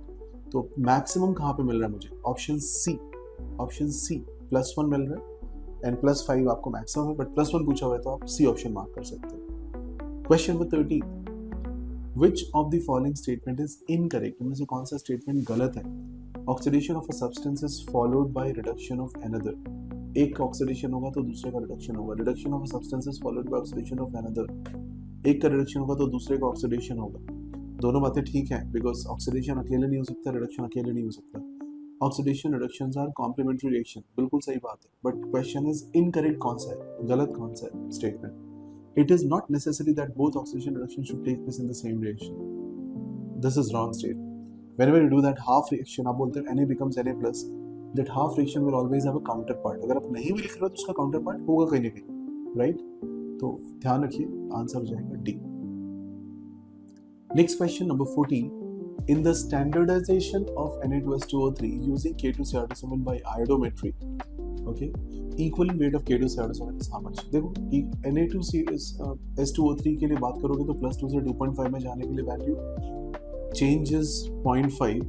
तो मैक्सिमम कहाँ पे मिल रहा है मुझे, ऑप्शन सी +1 मिल रहा है एंड +5 आपको मैक्सिमम है, बट +1 पूछा हुआ है तो आप सी ऑप्शन मार्क कर सकते हैं। Question number 13, Which of the following statement is incorrect? इनमें से कौन सा स्टेटमेंट गलत है। Oxidation of a substance is followed by reduction of another. एक का ऑक्सीडेशन होगा तो दूसरे का रिडक्शन होगा। Reduction of a substance is followed by oxidation of another. एक का रिडक्शन होगा तो दूसरे का ऑक्सीडेशन होगा। दोनों बातें ठीक हैं, बिकॉज ऑक्सीडेशन अकेले नहीं हो सकता, रिडक्शन अकेले नहीं हो सकता। Oxidation reductions are complementary reaction, बिल्कुल सही बात है, बट क्वेश्चन इज इनकरेक्ट कौन सा है, गलत कौन सा है statement. It is not necessary that both oxidation and reduction should take place in the same reaction. This is wrong statement. Whenever you do that half reaction, आप बोलते हैं Na becomes Na plus, that half reaction will always have a counterpart. अगर आप नहीं भी लिख रहे हो तो उसका counterpart होगा कहीं ना कहीं, right? तो ध्यान रखिए, आंसर हो जाएगा D. Next question number 14. In the standardization of Na2S2O3 using K2CR2 by iodometry, okay, equaling weight of K2CR2 is how much? देखो Na2S2O3 के लिए बात करोगे तो +2 से 2.5 में जाने के लिए value change is 0.5,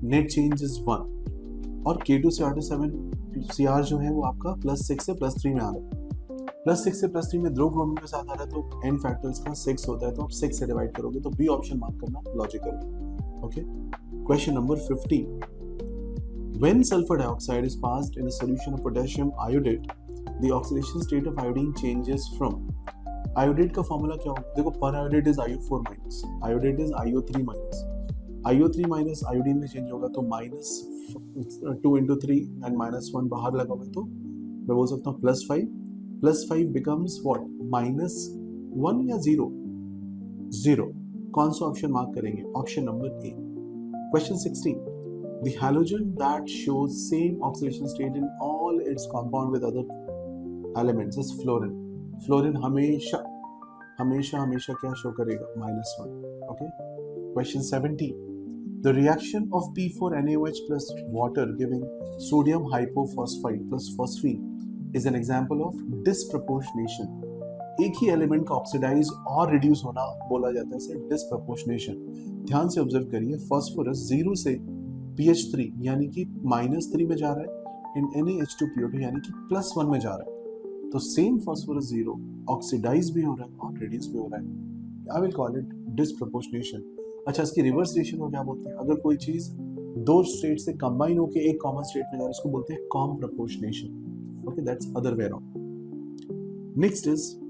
net change is 1, और K2CR2 जो है वो आपका +6 से +3 में आ रहा है। +6 से +3 में दो क्रोमियम के साथ आ रहा है तो n फैक्टर्स का 6 होता है, तो आप 6 से डिवाइड करोगे तो बी ऑप्शन मार्क करना logical. Okay, question number 15. When sulfur dioxide is passed in a solution of potassium iodate, the oxidation state of iodine changes from. Iodate का फॉर्मूला क्या होगा, देखो per iodate is IO4 minus, iodate is IO3 minus, IO3 minus iodine में change होगा तो -2 into 3 and -1 बाहर लगा हुआ, तो मैं बोल सकता हूँ +5 becomes what, -1 या 0, कौन सा ऑप्शन मार्क करेंगे, option number A. Question 16. The halogen that shows same oxidation state in all its compound with other elements is fluorine. Fluorine हमेशा क्या शो करेगा, -1. Okay. Question 17. The reaction of P4NaOH plus water giving sodium hypophosphite plus phosphine is an example of disproportionation. एक ही element का oxidise और reduce होना बोला जाता है इसे डिसप्रपोर्शनेशन। ध्यान से ऑब्जर्व करिए, फास्फोरस 0 से pH3 यानी कि -3 में जा रहा है, एंड NaH2PO2 यानी कि +1 में जा रहा है, तो सेम फास्फोरस 0 ऑक्सीडाइज भी हो रहा है और रिड्यूस भी हो रहा है। I will call it disproportionation. अच्छा, इसकी रिवर्स रिएक्शन को क्या बोलते हैं, अगर कोई चीज दो स्टेट से कंबाइन होकर एक कॉमन स्टेट में जा रहा है उसको बोलते हैं comproportionation. Okay, that's other way around. Next is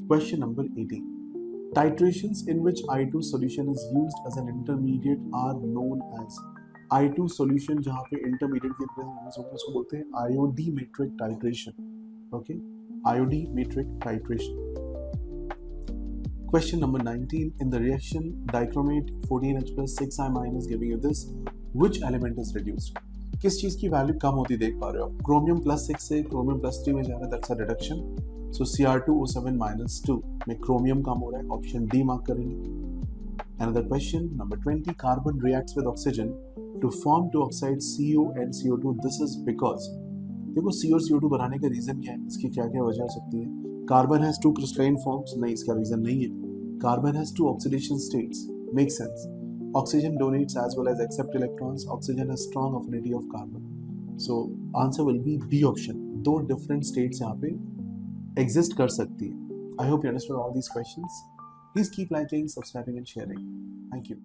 question number 18. Titrations in which I2 solution is used as an intermediate are known as. I2 solution जहाँ पे intermediate के रूप में यूज होगा उसको बोलते हैं iodimetric titration. Okay, iodimetric titration. Question number 19. In the reaction dichromate 14H plus 6I- is giving you this. Which element is reduced? किस चीज की वैल्यू कम होती देख पा रहे हो आप, क्रोमियम +6 से क्रोमियम +3 में जा रहा है, that's a reduction. So Cr2O7 -2 में क्रोमियम काम हो रहा है, ऑप्शन डी मार्क करेंगे. Another question, number 20, carbon reacts with oxygen to form two oxides CO and CO2. This is because, देखो CO और CO2 बनाने का रीजन क्या है, इसकी क्या क्या वजह हो सकती है. Carbon has two crystalline forms, नहीं, इसका रीजन नहीं है. Carbon has two oxidation states, make sense. Oxygen donates as well as accept electrons. Oxygen has strong affinity of carbon. So answer will be B option. दो different states यहाँ पे exist कर सकती है. I hope you understood all these questions. Please keep liking, subscribing and sharing. Thank you.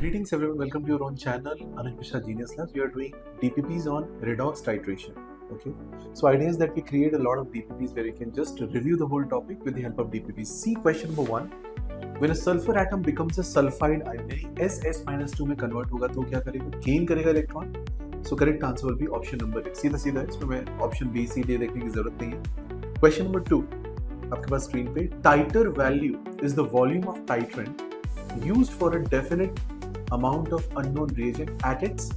Greetings everyone, welcome to your own channel, Anuj Mishra Genius Labs. We are doing DPPs on redox titration. Okay, so idea is that we create a lot of DPPs where you can just review the whole topic with the help of DPPs. See question number 1. When a sulfur atom becomes a sulfide ion, SS-2 में convert होगा तो क्या करेगा? Gain करेगा electron. So correct answer will be option number A. सीधा सीधा इसमें मैं option B, C, D देखने की जरूरत नहीं है. Question number 2. आपके पास स्क्रीन पे titre value is the volume of titrant used for a definite amount of unknown reagent at its.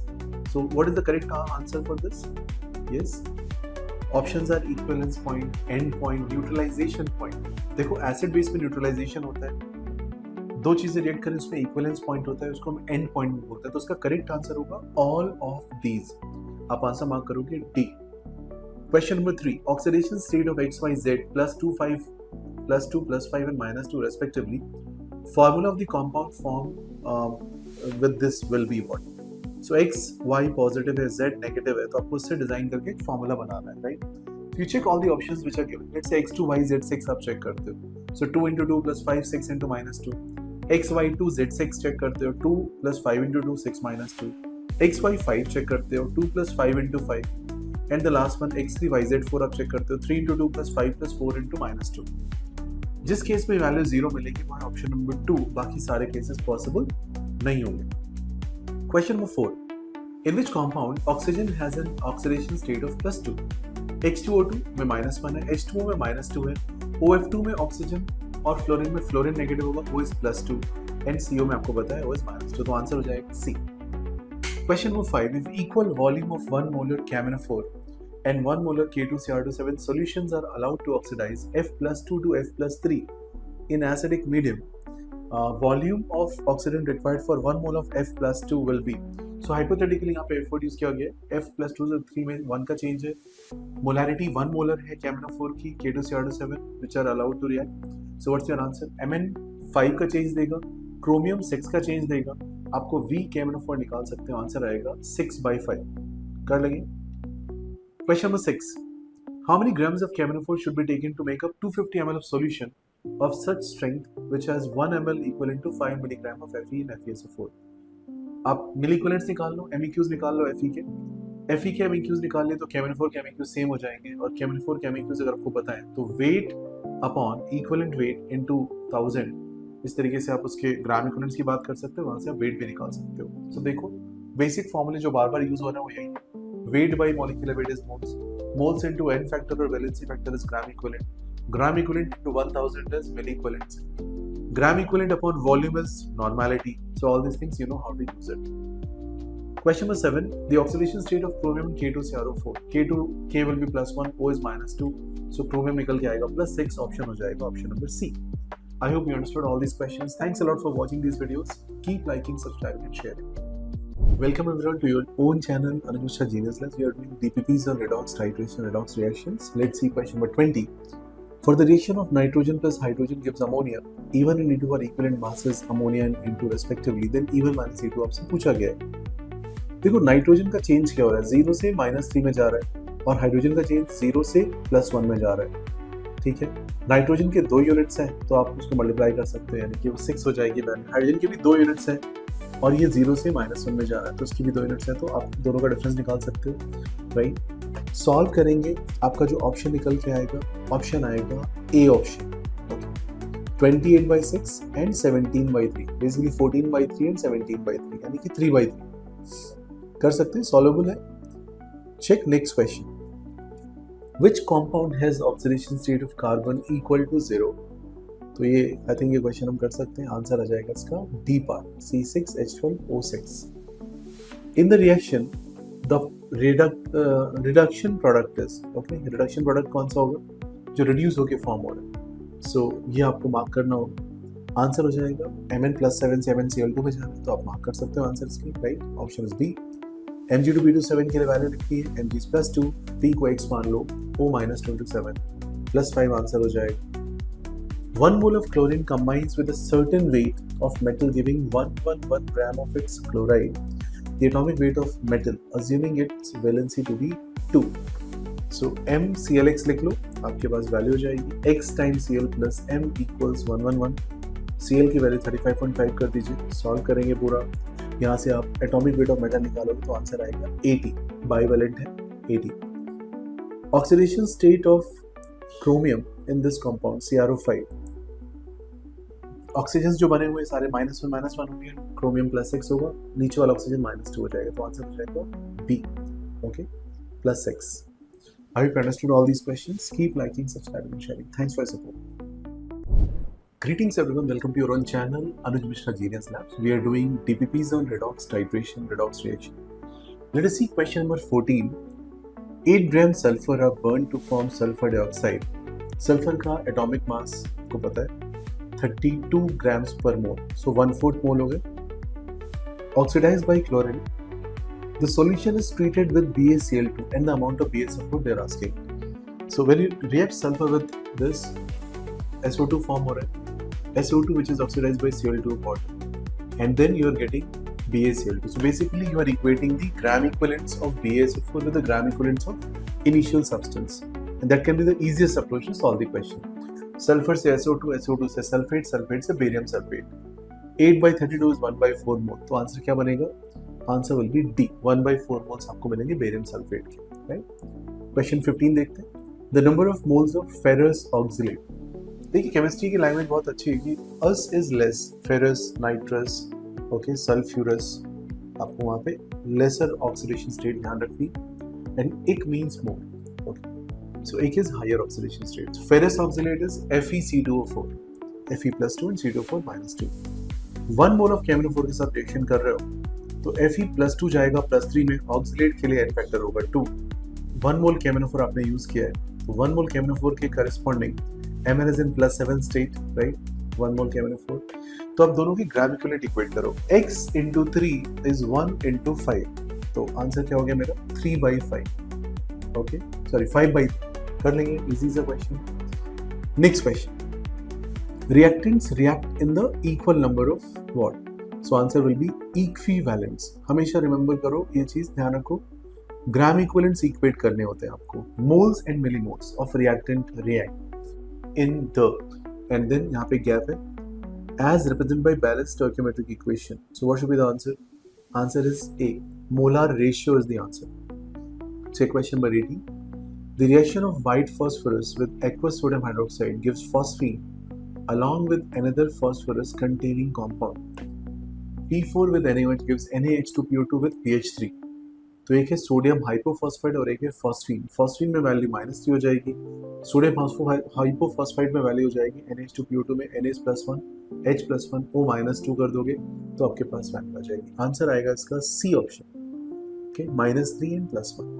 So what is the correct answer for this? Yes, options are equivalence point, end point, neutralization point. देखो acid base में neutralization होता है, दो चीजें react करें उसमें equivalence point होता है, उसको हम एंड पॉइंट बोलते हैं. तो उसका करेक्ट आंसर होगा ऑल ऑफ दीज. आप आंसर मार्क करोगे D. Question number 3. Oxidation state of XYZ plus 2, 5, plus 2, plus 5 and minus 2 respectively. Formula of the compound form with this will be what? So X, Y positive है, Z negative है, तो आपको उससे design करके एक formula बनाना है, right? You check all the options which are given. Let's say X2, Y, Z6 आप check करते हो. So 2 into 2 plus 5, 6 into minus 2. X, Y, 2, Z6 check करते हो. 2 plus 5 into 2, 6 minus 2. X, Y, 5 check करते हो. 2 plus 5 into 5. And the last one x3 yz4 आप check करते हो. 3 into 2 plus 5 plus 4 into minus 2. जिस केस में वैल्यू 0 मिलेगी वहाँ ऑप्शन नंबर 2, बाकी सारे केसेस पॉसिबल नहीं होंगे. Question number 4. In which compound oxygen has an oxidation state of +2. H2O2 में -1 है, H2O में -2 है, OF2 में ऑक्सीजन और फ्लोरीन में फ्लोरीन नेगेटिव होगा, O is +2, एंड CO में आपको पता है O is -2. तो आंसर हो जाएगा C. Question number 5. If equal volume of 1 molar camphor and 1 molar K2Cr27 solutions are allowed to oxidize F+2 to F+3 in acidic medium, volume of oxidant required for 1 mole of F+2 will be. So hypothetically यहाँ पे F4 use किया गया है. F+2 से 3 में 1 का change है. Molarity 1 molar है कैम्फोर की K2Cr27 which are allowed to react. So what's your answer? Mn 5 का चेंज देगा, क्रोमियम 6 का चेंज देगा. आपको V कैम्फोर निकाल सकते हो, आंसर आएगा 6/5. कर लगे. Question number 6. How many grams of camphor should be taken to make up 250 ml of solution of such strength which has 1 ml equivalent to 5 milligram of Fe and FeSO4? आप मिली equivalents निकाल लो, MEQs निकाल लो Fe के. Fe के MEQs निकाल ले तो camphor के MEQs same हो जाएंगे, और camphor के MEQs अगर आपको पता है तो weight upon equivalent weight into 1000, इस तरीके से आप उसके ग्राम इक्विवेलेंट्स की बात कर सकते हो, वहां से आप वेट भी निकाल सकते हो. तो देखो बेसिक फॉर्मूले जो बार बार यूज हो रहा है वो यही. Weight by molecular weight is moles, moles into n factor और valency factor is gram equivalent, gram equivalent into 1000 is milli equivalents, gram equivalent upon volume is normality. So all this things you know how to use it. Question number 7. The oxidation state of chromium K2CrO4. K will be +1, O is -2. So chromium निकल के आएगा +6. Option हो जाएगा option number C. I hope you understood all these questions. Thanks a lot for watching these videos. Keep liking, subscribing and sharing. Welcome everyone to your own channel, Anuj Mishra Genius Labs. We are doing DPPs on redox titration, redox reactions. Let's see question number 20. For the reaction of nitrogen plus hydrogen gives ammonia, E1 and E2 are equivalent masses, ammonia and E2 respectively, then E1 minus E2 आपसे पूछा गया है. देखो nitrogen का change क्या हो रहा है, 0 से -3 में जा रहा है, और हाइड्रोजन का चेंज 0 से +1 में जा रहा है. ठीक है, नाइट्रोजन के 2 यूनिट्स हैं तो आप उसको मल्टीप्लाई कर सकते हैं, यानी कि वो 6 हो जाएगी वैल्यू. हाइड्रोजन के भी 2 यूनिट्स हैं और ये 0 से -1 में जा रहा है तो उसकी भी 2 यूनिट्स हैं, तो आप दोनों का डिफरेंस निकाल सकते हो. राइट, सॉल्व करेंगे, आपका जो ऑप्शन निकल के आएगा, ऑप्शन आएगा A option. 28/6 and 17/3, basically 14/3 and 17/3, यानी कि 3/3 कर सकते हैं, सॉल्वेबल है. Check next question. Which compound has oxidation state of carbon equal to 0? तो ये आई थिंक ये क्वेश्चन हम कर सकते हैं. आंसर आ जाएगा इसका D part, C6H12O6. In the reaction the reduction product is, okay, reduction product कौन सा होगा? जो रिड्यूस होके फॉर्म हो रहा है। सो ये आपको मार्क करना होगा। आंसर हो जाएगा Mn+7 से MnCl2 में जाना है, तो आप मार्क कर सकते हो आंसर इसकी, right. Option is B. Mg2P2 7 के लिए वैल्यू लिखी है, Mg is +2, P को x मान लो, O -27 +5 आंसर हो जाएगा। 1 mole of chlorine combines with a certain weight of metal giving 111 gram of its chloride. The atomic weight of metal, assuming its valency to be 2. So MClX लिख लो, आपके पास value हो जाएगी x times Cl plus M equals 111। Cl की value 35.5 कर दीजिए, solve करेंगे पूरा। यहाँ से आप एटॉमिक वेट ऑफ मेटल निकालोगे तो आंसर आएगा 80, बाइवेलेंट है 80। Oxidation state of chromium in this compound CrO5, oxygen जो बने हुए सारे -1 होंगे, क्रोमियम +6 होगा, नीचे वाला ऑक्सीजन -2 हो जाएगा, तो आंसर हो जाएगा B, okay, +6। I hope you understood all these questions. Keep liking, subscribing and sharing. Thanks for your support. Greetings everyone, welcome to your own channel, Anuj Mishra Genius Labs. We are doing DPPs on redox titration, redox reaction. Let us see question number 14. 8 grams sulfur are burned to form sulfur dioxide. Sulfur का atomic mass को पता है 32 grams per mole, so 1/4 mole हो गए। Oxidized by chlorine. The solution is treated with BaCl2 and the amount of BaSO4 they're asking. So when you react sulfur with this, SO2 form हो रहा है, SO2 which is oxidized by Cl2 water, and then you are getting BaCl2. So basically you are equating the gram equivalents of BaSO4 with the gram equivalents of initial substance, and that can be the easiest approach to solve the question. Sulfur से SO2, SO2 से sulfate, sulfate से barium sulfate. 8/32 is 1/4 mole. तो answer क्या बनेगा? Answer will B D, 1/4 moles आपको मिलेंगे barium sulphate के, right. Question 15 देखते हैं। The number of moles of ferrous oxalate. देखिए केमिस्ट्री की लैंग्वेज बहुत अच्छी है कि us is less, ferrous, nitrous, okay, sulphurous, आपको वहां पे लेसर ऑक्सीडेशन स्टेट ध्यान रखनी, एंड इक मींस मोर, ओके। सो इक is higher oxidation state. Ferrous oxalate is Fe(C2O4), Fe+2 and C2O4 -2। 1 mole of KMnO4 के साथ रिएक्शन कर रहे हो तो Fe+2 जाएगा +3 में, ऑक्सिलेट के लिए एन फैक्टर होगा 2। 1 मोल KMnO4 आपने यूज किया है, तो 1 मोल KMnO4 के corresponding Mn is in +7 state, right, 1 mole KMnO4। तो आप दोनों की ग्राम इक्विवेलेंट इक्वेट करो, x × 3 is 1 × 5, तो आंसर क्या हो गया मेरा 3/5, ओके, सॉरी 5/3 कर लेंगे, इजी सा question. Next question, reactants react in the equal number of what, so answer will B equivalents. हमेशा रिमेंबर करो ये चीज, ध्यान रखो, ग्राम इक्विवेलेंट्स इक्वेट करने होते हैं आपको। Moles and millimoles of reactant react in the, and then यहाँ पे गैप है, as represented by balanced stoichiometric equation. So what should be the answer? Answer is A, molar ratio is the answer. Check question number 18. The reaction of white phosphorus with aqueous sodium hydroxide gives phosphine along with another phosphorus containing compound. P4 with NaOH gives NaH2PO2 with pH 3. तो एक है sodium हाइपोफॉस्फाइड और एक है phosphine. Phosphine में value -3 हो जाएगी, sodium हाइपोफॉस्फाइड में वैल्यू हो जाएगी NH2PO2 में NH+1, H+1, O -2 कर दोगे तो आपके पास वैल्यू आ जाएगी। आंसर आएगा इसका C option, okay, -3 and +1।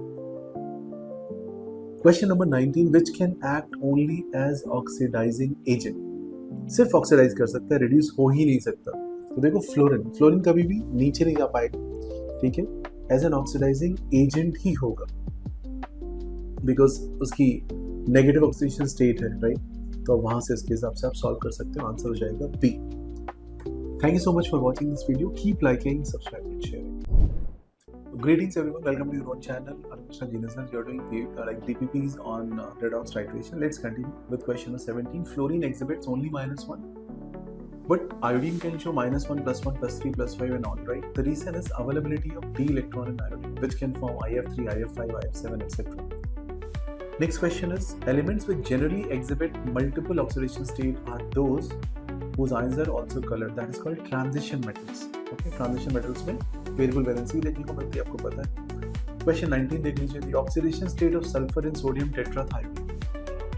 Question number 19, which can act only as oxidising agent. सिर्फ ऑक्सीडाइज कर सकता है, रिड्यूस हो ही नहीं सकता। तो देखो फ्लोरीन कभी भी नीचे नहीं जा पाएगा, ठीक है, एज एन ऑक्सीडाइजिंग एजेंट ही होगा, बिकॉज उसकी नेगेटिव ऑक्सीडेशन स्टेट है, राइट। तो वहां से इसके हिसाब से आप सॉल्व कर सकते हो, आंसर हो जाएगा B. Thank you so much for watching this video, keep liking, subscribing and sharing. Greetings everyone, welcome to your own channel, Anuj Mishra Genius Labs. We are doing DPPs on redox titration. Let's continue with question number 17. Fluorine exhibits only -1, but iodine can show -1, +1, +3, +5 and all, right? The reason is availability of d electron in iodine, which can form IF3, IF5, IF7, etc. Next question is, elements which generally exhibit multiple oxidation state are those whose ions are also colored. That is called transition metals. Okay, transition metals में variable valency देखने को मिलती है, आपको पता है। Question 19 देख लीजिए, the oxidation state of sulphur in sodium tetrathionate.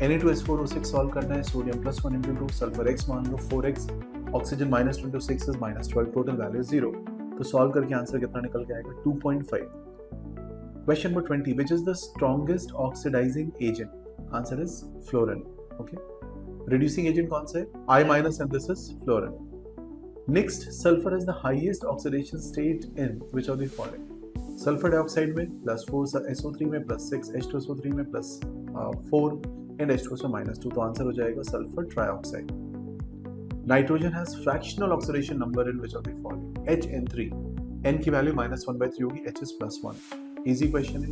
Na2S4O6 solve करना है, सोडियम +1 × 2, सल्फर x मान लो 4x, oxygen -2 × 6 is -12, total value 0। तो सॉल्व करके आंसर कितना निकल के आएगा 2.5। Question number 20, which is the strongest oxidising agent. Answer is fluorine. Okay, reducing agent कौन सा है? I minus and this is fluorine. Next, sulfur is the highest oxidation state in which of the following? Sulfur dioxide में +4 SO3 में +6 H2SO3 में +4 and H2SO -2, तो answer हो जाएगा sulphur trioxide. Nitrogen has fractional oxidation number in which of the following? HN3. N की value -1/3 होगी, H is +1. Easy question है.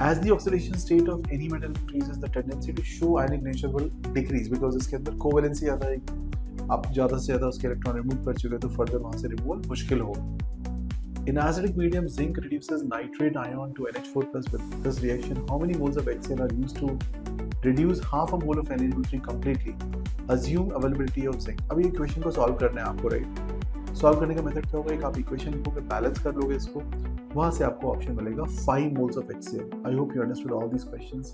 As the oxidation state of any metal increases, the tendency to show ionic nature will decrease because इसके अंदर covalency ज़्यादा आएगी. आप ज़्यादा से ज़्यादा उसके इलेक्ट्रॉन रिमूव कर चुके तो फर्दर वहाँ से रिमूवल मुश्किल होगा. In acidic medium, zinc reduces nitrate ion to NH4+ with this reaction. How many moles of HCl are used to reduce half a mole of NaCl3 completely? Assume availability of zinc. अभी ये question को solve करना है आपको, right? Solve करने का method क्या होगा? एक आप इक्वेशन लिखोगे, बैलेंस कर लोगे इसको, वहाँ से आपको ऑप्शन मिलेगा 5 moles of HCl. I hope you understood all these questions.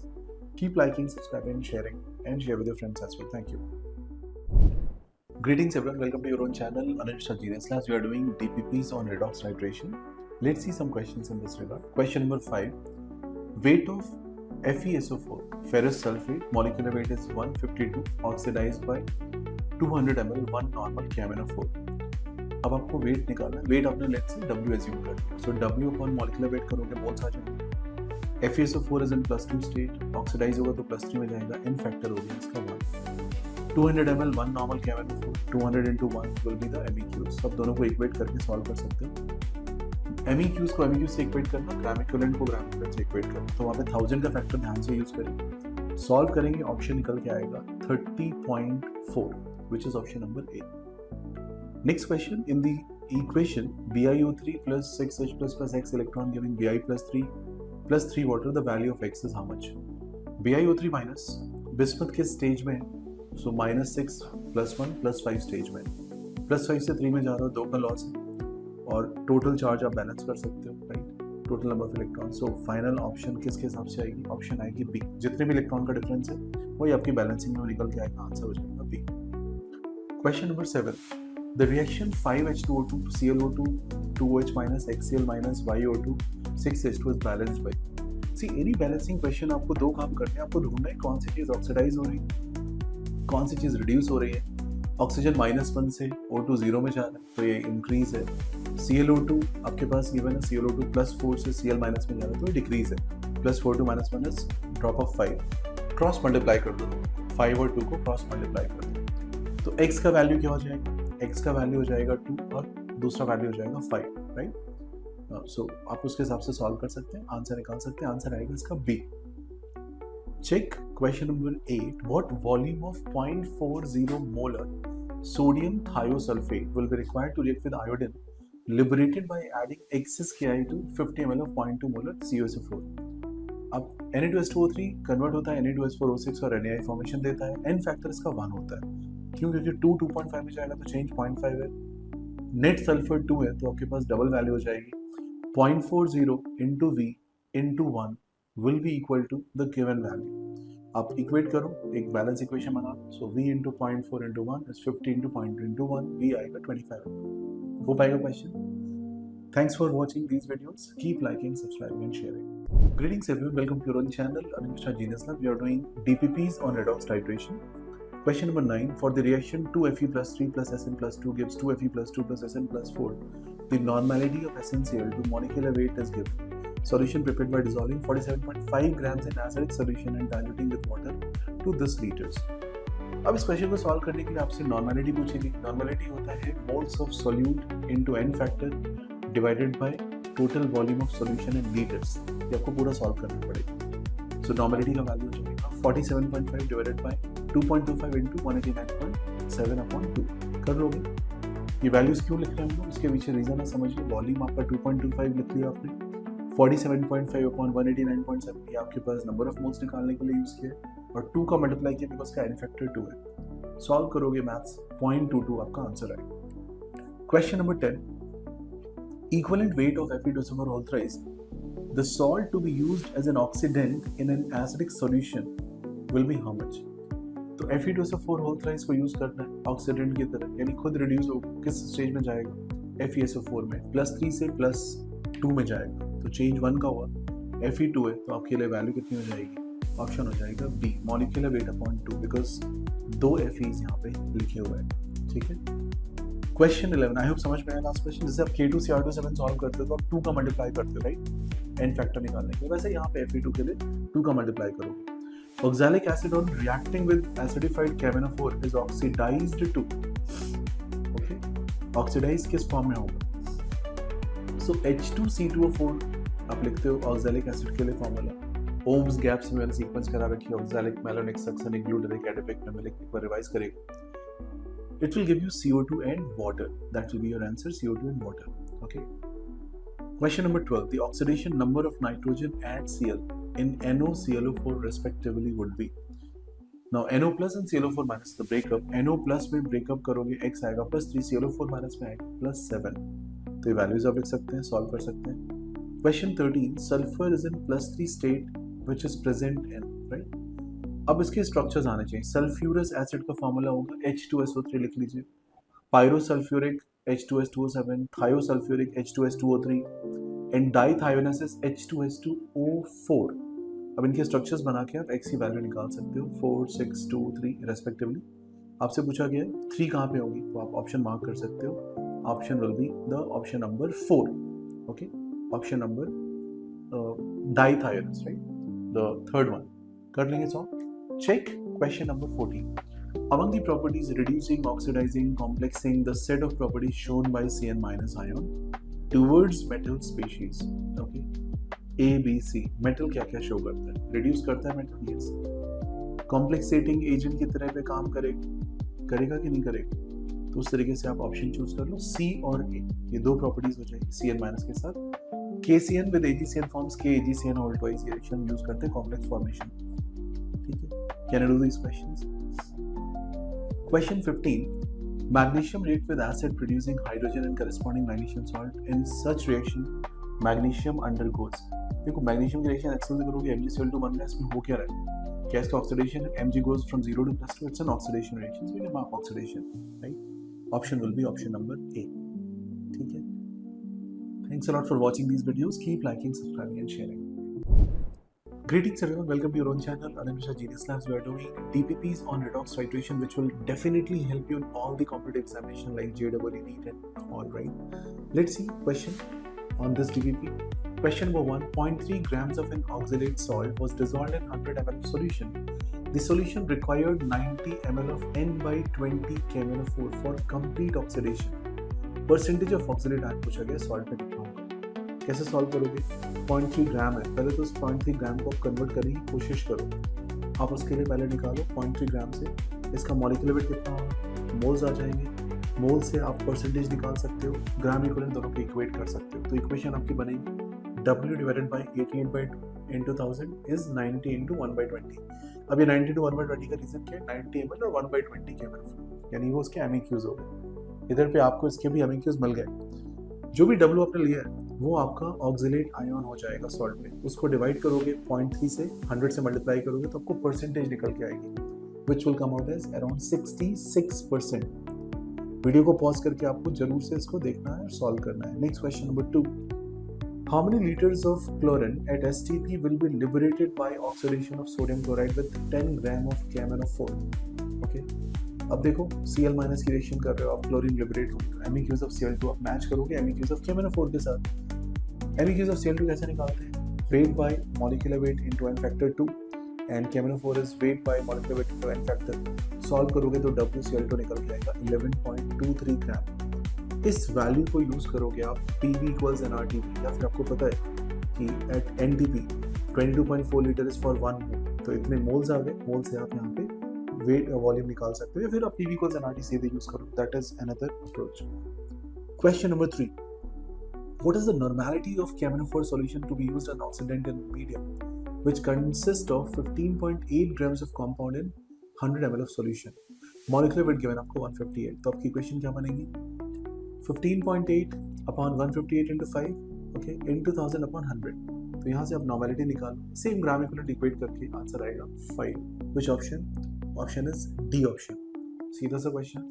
Keep liking, subscribing, sharing, and share with your friends as well. Thank you. Greetings everyone, welcome to your own channel, Aniruddha Genius Labs. We are doing DPPs on redox titration. Let's see some questions in this regard. Question number 5. Weight of FeSO4, ferrous sulfate, molecular weight is 152, oxidized by 200 ml, 1 normal KMnO4. अब आपको wait निकालना है. Wait आपने let's say W assume कर लिया, सो W upon molecular weight करोगे, moles आ जाएंगे. FeSO4 is in +2 state, oxidise होगा तो +3 में जाएगा, इन फैक्टर हो गया इसका 1. 200 ml 1 normal KMnO4, 200 into 1 will be the MEQs. सब दोनों को इक्वेट करके सॉल्व कर सकते हो. MEQs को MEQ से इक्वेट करना, ग्राम इक्विवेलेंट को ग्राम इक्विवेलेंट से इक्वेट करना, तो वहाँ पे 1000 का फैक्टर ध्यान से यूज करेंगे. सॉल्व करेंगे, ऑप्शन निकल के आएगा 30.4, which is option number A. Next question, in the equation BiO3 plus 6H plus X electron giving Bi plus 3 water, the value of X is how much? BiO3 minus bismuth के stage में, so -6 +1 +5 stage में, +5 से 3 में जा रहा हो, 2 का loss है, और टोटल चार्ज आप बैलेंस कर सकते हो, right? Total number of electron. So final option किसके हिसाब से आएगी? ऑप्शन आएगी B. जितने भी इलेक्ट्रॉन का डिफरेंस है वही आपकी बैलेंसिंग में निकल के आएगा, आंसर हो जाएगा B. Question number 7. The reaction 5H2O2 ClO2 2OH minus HCl minus YO2 6H2 is balanced by. See, any balancing question आपको दो काम करने हैं. आपको ढूंढना है कौन सी चीज़ ऑक्सीडाइज हो रही है, कौन सी चीज़ रिड्यूस हो रही है. ऑक्सीजन -1 से O2 0 में जा रहा है, तो ये इंक्रीज है. ClO2 आपके पास गिवन है, ClO2 +4 से Cl- में जा रहा है, तो ये डिक्रीज है. +4 to -1 is drop of 5. Cross multiply कर दो, 5 और 2 को क्रॉस मल्टीप्लाई कर दो, तो x का वैल्यू क्या हो जाएगा? x का वैल्यू हो जाएगा 2 और दूसरा वैल्यू हो जाएगा 5, राइट? सो आप उसके हिसाब से सॉल्व कर सकते हैं, आंसर निकाल सकते हैं. आंसर आएगा इसका B. Check question number 8. What volume of 0.40 molar sodium thiosulphate will be required to react with iodine liberated by adding excess Ki to 50 ml of 0.2 molar CuSO4. अब Na2H2O3 कन्वर्ट होता है Na2H4O6 और NaI formation देता है. n factor इसका 1 होता है, क्यों? क्योंकि 2.5 में जाएगा तो चेंज 0.5 है. नेट सल्फर 2 है, तो आपके पास डबल वैल्यू हो जाएगी. 0.40 into V into 1 will be equal to the given value. आप इक्वेट करो, एक बैलेंस इक्वेशन बना लो. सो V into 0.4 into 1 is 50 into 0.2 into 1, V आएगा 25. हो पाएगा question? Thanks for watching these videos. Keep liking, subscribing and sharing. Greetings everyone, welcome to your own channel, Aniruddha Genius Labs. We are doing DPPs on redox titration. Question number 9. For the reaction 2Fe plus 3 plus Sn plus 2 gives 2Fe plus 2 plus Sn plus 4. The normality of SnCl to molecular weight is given. Solution prepared by dissolving 47.5 grams in acidic solution and diluting with water to this liters. अब इस question को solve करने के लिए आपसे normality पूछेगी. Normality होता है moles of solute into n factor divided by total volume of solution in litres. ये आपको पूरा सॉल्व करना पड़ेगा. सो नॉर्मेलिटी का वैल्यू हो जाएगा 47.5 डिवाइडेड बाय 2.25 into 189.7 upon 2. कर लोगे. ये वैल्यूज क्यों लिख रहे हैं हम लोग, उसके पीछे रीजन है, समझ लो. वॉल्यूम आपका 2.25 लिख लिया आपने, 47.5 upon 189.7 ये आपके पास नंबर ऑफ मोल्स निकालने के लिए यूज किया, और 2 का मल्टीप्लाई किया बिकॉज का n फैक्टर 2 है. सॉल्व करोगे मैथ्स, 0.22 आपका आंसर आएगा. Question number 10. Equivalent weight of Fe2SO4 whole thrice. The salt to be used as an oxidant in an acidic solution will be how much? तो Fe2SO4 whole thrice को use करना है oxidant की तरह, यानी खुद रिड्यूस हो किस स्टेज में जाएगा? FeSO4 में +3 से +2 में जाएगा, तो चेंज 1 का हुआ. Fe2 है तो आपके लिए वैल्यू कितनी हो जाएगी? ऑप्शन हो जाएगा B, molecular weight upon 2, because 2 Fe's यहाँ पे लिखे हुए हैं, ठीक है। क्वेश्चन 11, आई होप समझ में आया लास्ट क्वेश्चन। जैसे आप K2CR2 7 सॉल्व करते हो तो आप 2 का मल्टीप्लाई करते हो, राइट, एन फैक्टर निकालने के। वैसे यहाँ पे Fe2 के लिए 2 का मल्टीप्लाई करोगे। Oxalic acid on reacting with acidified KMnO4 is oxidized to, okay, oxidized किस फॉर्म में होगा? So H2C2O4 आप लिखते हो ऑक्सैलिक एसिड के लिए फॉर्मूला, ओम्स गैप्स में मैंने सीक्वेंस करा रखी है, ऑक्सैलिक, मैलोनिक, सक्सेनिक, ग्लूटानिक, एडिपिक में मैंने एक बार रिवाइज करेगा। It will give you CO2 and water. That will be your answer, CO2 and water. Okay. Question number 12. The oxidation number of nitrogen and Cl in NoClO4 respectively would be. Now NO plus and ClO4 minus the breakup. NO plus में breakup करोगे X आएगा plus 3, ClO4 minus में आएगा plus 7. तो ये values आप लिख सकते हैं, solve कर सकते हैं. Question 13. Sulfur is in plus 3 state which is present in, right? अब इसके स्ट्रक्चर्स आने चाहिए। सल्फ्यूरस एसिड का फॉर्मूला होगा H2SO3 लिख लीजिए, pyrosulphuric H2S2O7, थायोसल्फ्यूरिक H2S2O3 and डाइथायोनेसिस H2S2O4। अब इनके स्ट्रक्चर्स बना के आप X की वैल्यू निकाल सकते हो, 4, 6, 2, 3 रेस्पेक्टिवली। आपसे पूछा गया है 3 कहाँ पे होगी, तो आप ऑप्शन मार्क कर सकते हो। Option will be the option number 4, okay, option number dithionates, right, the third one. कर लेंगे solve. Check question number 14. Among the properties reducing, oxidizing, complexing, the set of properties shown by Cn minus ion towards metal species. Okay. A, B, C. Metal क्या क्या show करता है? Reduce करता है metal, yes. Complexating agent की तरह पे काम करेगा कि नहीं करेगा? तो उस तरीके से आप ऑप्शन चूज कर लो, C और A। ये दो प्रॉपर्टीज हो जाएगी Cn माइनस के साथ। KCN with AgCN forms KAgCN all twice reaction use करते हैं कॉम्प्लेक्स फॉर्मेशन, ठीक है। Can I do these questions? Question 15. Magnesium react with acid producing hydrogen and corresponding magnesium salt. In such reaction, magnesium undergoes. देखो magnesium की reaction Excel से करोगे MgCl2 बन रहा है, इसमें हो क्या रहा है? क्या इसका ऑक्सीडेशन है? Mg goes from 0 to +2. It's an oxidation reaction. So we can mark oxidation, right? Option will be option number A. ठीक है. Thanks a lot for watching these videos. Keep liking, subscribing, and sharing. Greetings everyone, welcome to your own channel Anamisha Genius Labs. We are doing DPPs on redox titration, which will definitely help you in all the competitive examination like JEE, NEET and all, right? Let's see question on this DPP. Question number 1. 0.3 grams of an oxalate salt was dissolved in 100 ml of solution. The solution required 90 ml of N by 20 KMnO4 for complete oxidation. Percentage of oxalate ion पूछा गया, salt पे कितना होगा, कैसे solve करोगे? 0.3 ग्राम है, पहले तो उस 0.3 ग्राम को आप कन्वर्ट करने की कोशिश करो। आप उसके लिए पहले निकालो 0.3 ग्राम से इसका मॉलिक्यूलर वेट कितना होगा, मोल्स आ जाएंगे। मोल से आप परसेंटेज निकाल सकते हो, ग्राम इक्विवेलेंट दोनों को इक्वेट कर सकते हो। तो इक्वेशन आपकी बनेगी W divided by 88 into 1000 is 90 into 1/20। अब ये 90 into 1/20 का रीजन क्या है? 90 ml और 1/20 KMnO4, यानी वो उसके एमईक्यूज हो गए। इधर पे आपको इसके भी एमईक्यूज मिल गए। जो भी W आपने लिया है वो आपका ऑक्सलेट आयन हो जाएगा सॉल्ट में। उसको डिवाइड करोगे 0.3 से, 100 से मल्टीप्लाई करोगे तो आपको परसेंटेज निकल के आएगी, which will come out as around 66%। Video को पॉज करके आपको जरूर से इसको देखना है और सॉल्व करना है। Next question number 2. How many liters of chlorine at STP will be liberated by oxidation of sodium chloride with 10 gram of KMnO4? Okay. अब देखो Cl माइनस की रिएक्शन कर रहे हो आप, क्लोरीन लिबरेट होगी तो MEQs of Cl2 आप मैच करोगे MEQs of KMnO4 के साथ। MEQs of Cl2 कैसे निकालते हैं? Weight by molecular weight into n factor 2 and KMnO4 is weight by molecular weight into n factor। Solve करोगे तो WCl2 निकल के आएगा 11.23 ग्राम। इस वैल्यू को यूज करोगे आप PV equals nRTP, या फिर आपको पता है कि at NTP 22.4 litre is for 1 मोल, तो इतने मोल्स आ गए। मोल से आप यहाँ पे वेट वॉल्यूम निकाल सकते हो, या फिर आप PV equals nRT सीधे यूज करो। That is another approach. Question number 3. What is the normality of KMnO4 solution to be used as an oxidant in medium which consists of 15.8 grams of compound in 100 ml of solution? Molecular weight given आपको 158, तो आपकी equation क्या बनेगी? 15.8 upon 158 into 5, okay, into 1000 upon 100। तो यहाँ से आप normality निकालो, सेम ग्राम इक्विवेलेंट इक्वेट करके आंसर आएगा 5। Which option? Option is D option। सीधा सा question.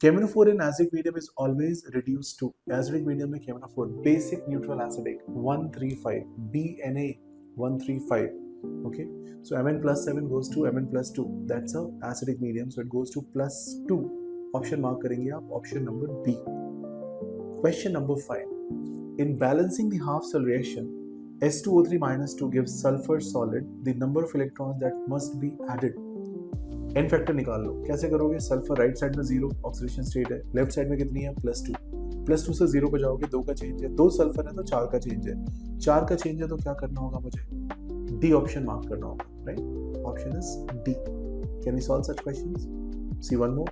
KMnO4 in acidic medium is always reduced to, acidic medium में KMnO4 basic neutral acidic 135 BNA 135 Okay, so Mn plus 7 goes to Mn plus 2. That's a acidic medium, so it goes to plus 2. Option mark करेंगे आप, option number B. Question number 5. In balancing the half cell reaction, S2O3 minus 2 gives sulfur solid. The number of electrons that must be added. N factor निकाल लो. कैसे करोगे? Sulphur right side में 0 oxidation state है, left side में कितनी है? Plus 2. Plus 2 से 0 पे जाओगे, 2 का चेंज है, 2 सल्फर है तो 4 का चेंज है, 4 का चेंज है तो क्या करना होगा मुझे? डी ऑप्शन मार्क करना होगा, right? Option is D. Can we solve such questions? See one more.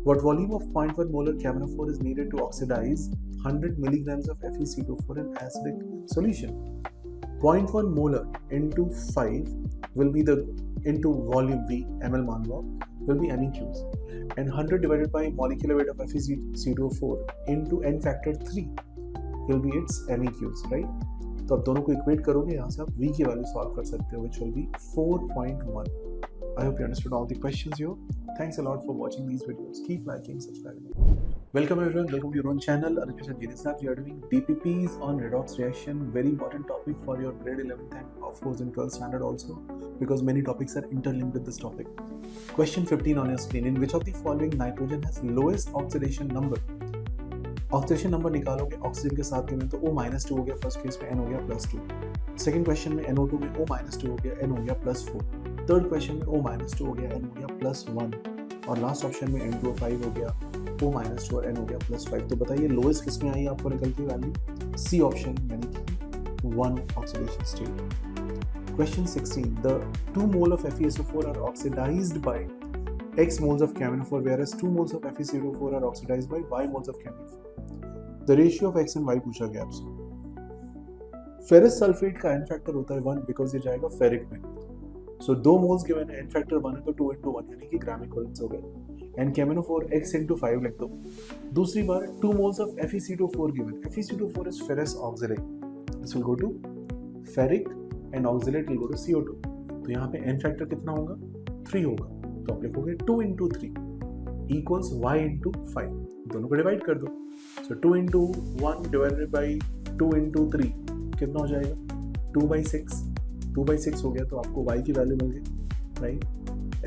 What volume of 0.1 molar camphor is needed to oxidize 100 milligrams of FeC2 in acidic solution? 0.1 molar into 5 will be the into volume V, ml मान लो, will be MEQs, and 100 divided by molecular weight of FeC2 into n factor 3 will be its MEQs, right? तो आप दोनों को equate करोगे, यहाँ से आप V की वैल्यू सॉल्व कर सकते हो, which will be 4.1. I hope you understood all the questions here. Thanks a lot for watching these videos. Keep liking, subscribing. Welcome everyone. Welcome to your own channel. Anushka Jirisab. We are doing DPPs on redox reaction. Very important topic for your grade 11th and of course in 12th standard also, because many topics are interlinked with this topic. Question 15 on your screen. In which of the following nitrogen has lowest oxidation number? Oxidation number निकालोगे oxygen के साथ में तो O-2 हो गया, first case में N हो गया +2. सेकंड क्वेश्चन में NO2 में O-2 हो गया, N हो गया +4. थर्ड क्वेश्चन में O-2 हो गया, N हो गया +1. और लास्ट ऑप्शन में N2O5 हो गया, O-2 और N हो गया +5. तो बताइए लोएस्ट किस में आई आपको निकल के वैल्यू? सी ऑप्शन, यानी कि 1 oxidation state. Question 16. The 2 mole of FeSO4 are oxidized by X moles of camphor, whereas 2 moles of FeCO4 are oxidized by Y moles of camphor. The ratio of X and Y पूछा गया आपसे. Ferrous sulphate का N factor होता है 1 because ये जाएगा ferric में. सो 2 moles given है, N फैक्टर 1 है तो 2 into 1 यानी कि ग्राम इक्विवेलेंस हो गए. एंड कैमेनोफोर X into 5 लिख दो. दूसरी बार 2 moles of FeC2 given. FeC2 is ferrous oxalate. This will go to ferric and oxalate will go to CO2. तो यहाँ पे N फैक्टर कितना होगा? 3 होगा. तो आप लिखोगे 2 into 3 equals Y into 5. दोनों को डिवाइड कर दो. सो 2 into 1 डिवाइडेड बाई 2 into 3 कितना हो जाएगा? 2/6. 2/6 हो गया तो आपको y की वैल्यू मिल गई, राइट?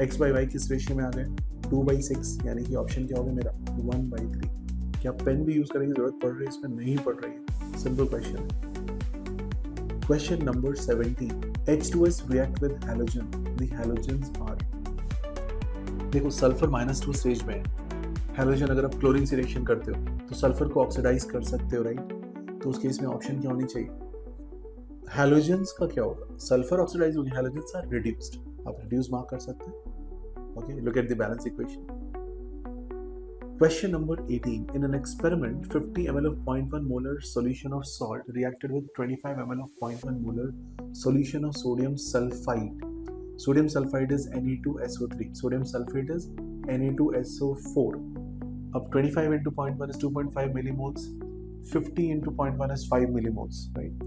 x by y किस रेशियो में आ गए? 2/6, यानी कि ऑप्शन क्या होगा मेरा? 1/3. क्या पेन भी यूज करने की जरूरत पड़ रही है? इसमें नहीं पड़ रही है. सिंपल क्वेश्चन है. Question number 17. H2S react with halogen. The halogens are. देखो सल्फर -2 स्टेज में है. हैलोजन अगर आप क्लोरीन से रिएक्शन करते हो तो सल्फर को ऑक्सीडाइज कर सकते हो, राइट? तो उस केस में ऑप्शन क्या होनी चाहिए? हैलोजेंस का क्या होगा? सल्फर ऑक्सीडाइज हो गया, हैलोजेंस आर रिड्यूस्ड. आप रिड्यूस मार्क कर सकते हैं. Okay, look at the balance equation. Question number 18. In an experiment, 50 ml of 0.1 molar solution of salt reacted with 25 ml of 0.1 molar solution of sodium sulfide. Sodium sulfide is Na2SO3. Sodium sulfate is Na2SO4. अब 25 into 0.1 is 2.5 millimoles. 50 into 0.1 is 5 millimoles, right?